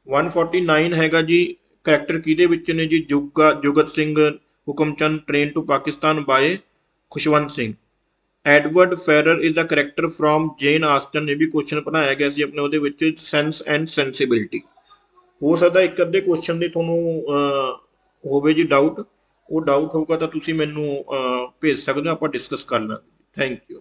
149 ਹੈਗਾ ਜੀ, ਕਰੈਕਟਰ ਕਿਹਦੇ ਵਿੱਚ ਨੇ ਜੀ? Jugat Singh Hukumchand train to Pakistan by Khushwant Singh. Edward Ferrars is a character from Jane Austen, ਇਹ ਵੀ ਕੁਐਸਚਨ ਬਣਾਇਆ ਗਿਆ ਸੀ ਆਪਣੇ ਉਹਦੇ ਵਿੱਚ, ਸੈਂਸ ਐਂਡ ਸੈਂਸਿਬਿਲਿਟੀ। ਹੋ ਸਕਦਾ ਇੱਕ ਅੱਧੇ ਕੁਐਸਚਨ ਦੀ ਤੁਹਾਨੂੰ ਹੋਵੇ ਜੀ ਡਾਊਟ, ਉਹ ਡਾਊਟ ਹੋਊਗਾ ਤਾਂ ਤੁਸੀਂ ਮੈਨੂੰ ਭੇਜ ਸਕਦੇ ਹੋ, ਆਪਾਂ ਡਿਸਕਸ ਕਰ ਲਾਂਗੇ। Thank you.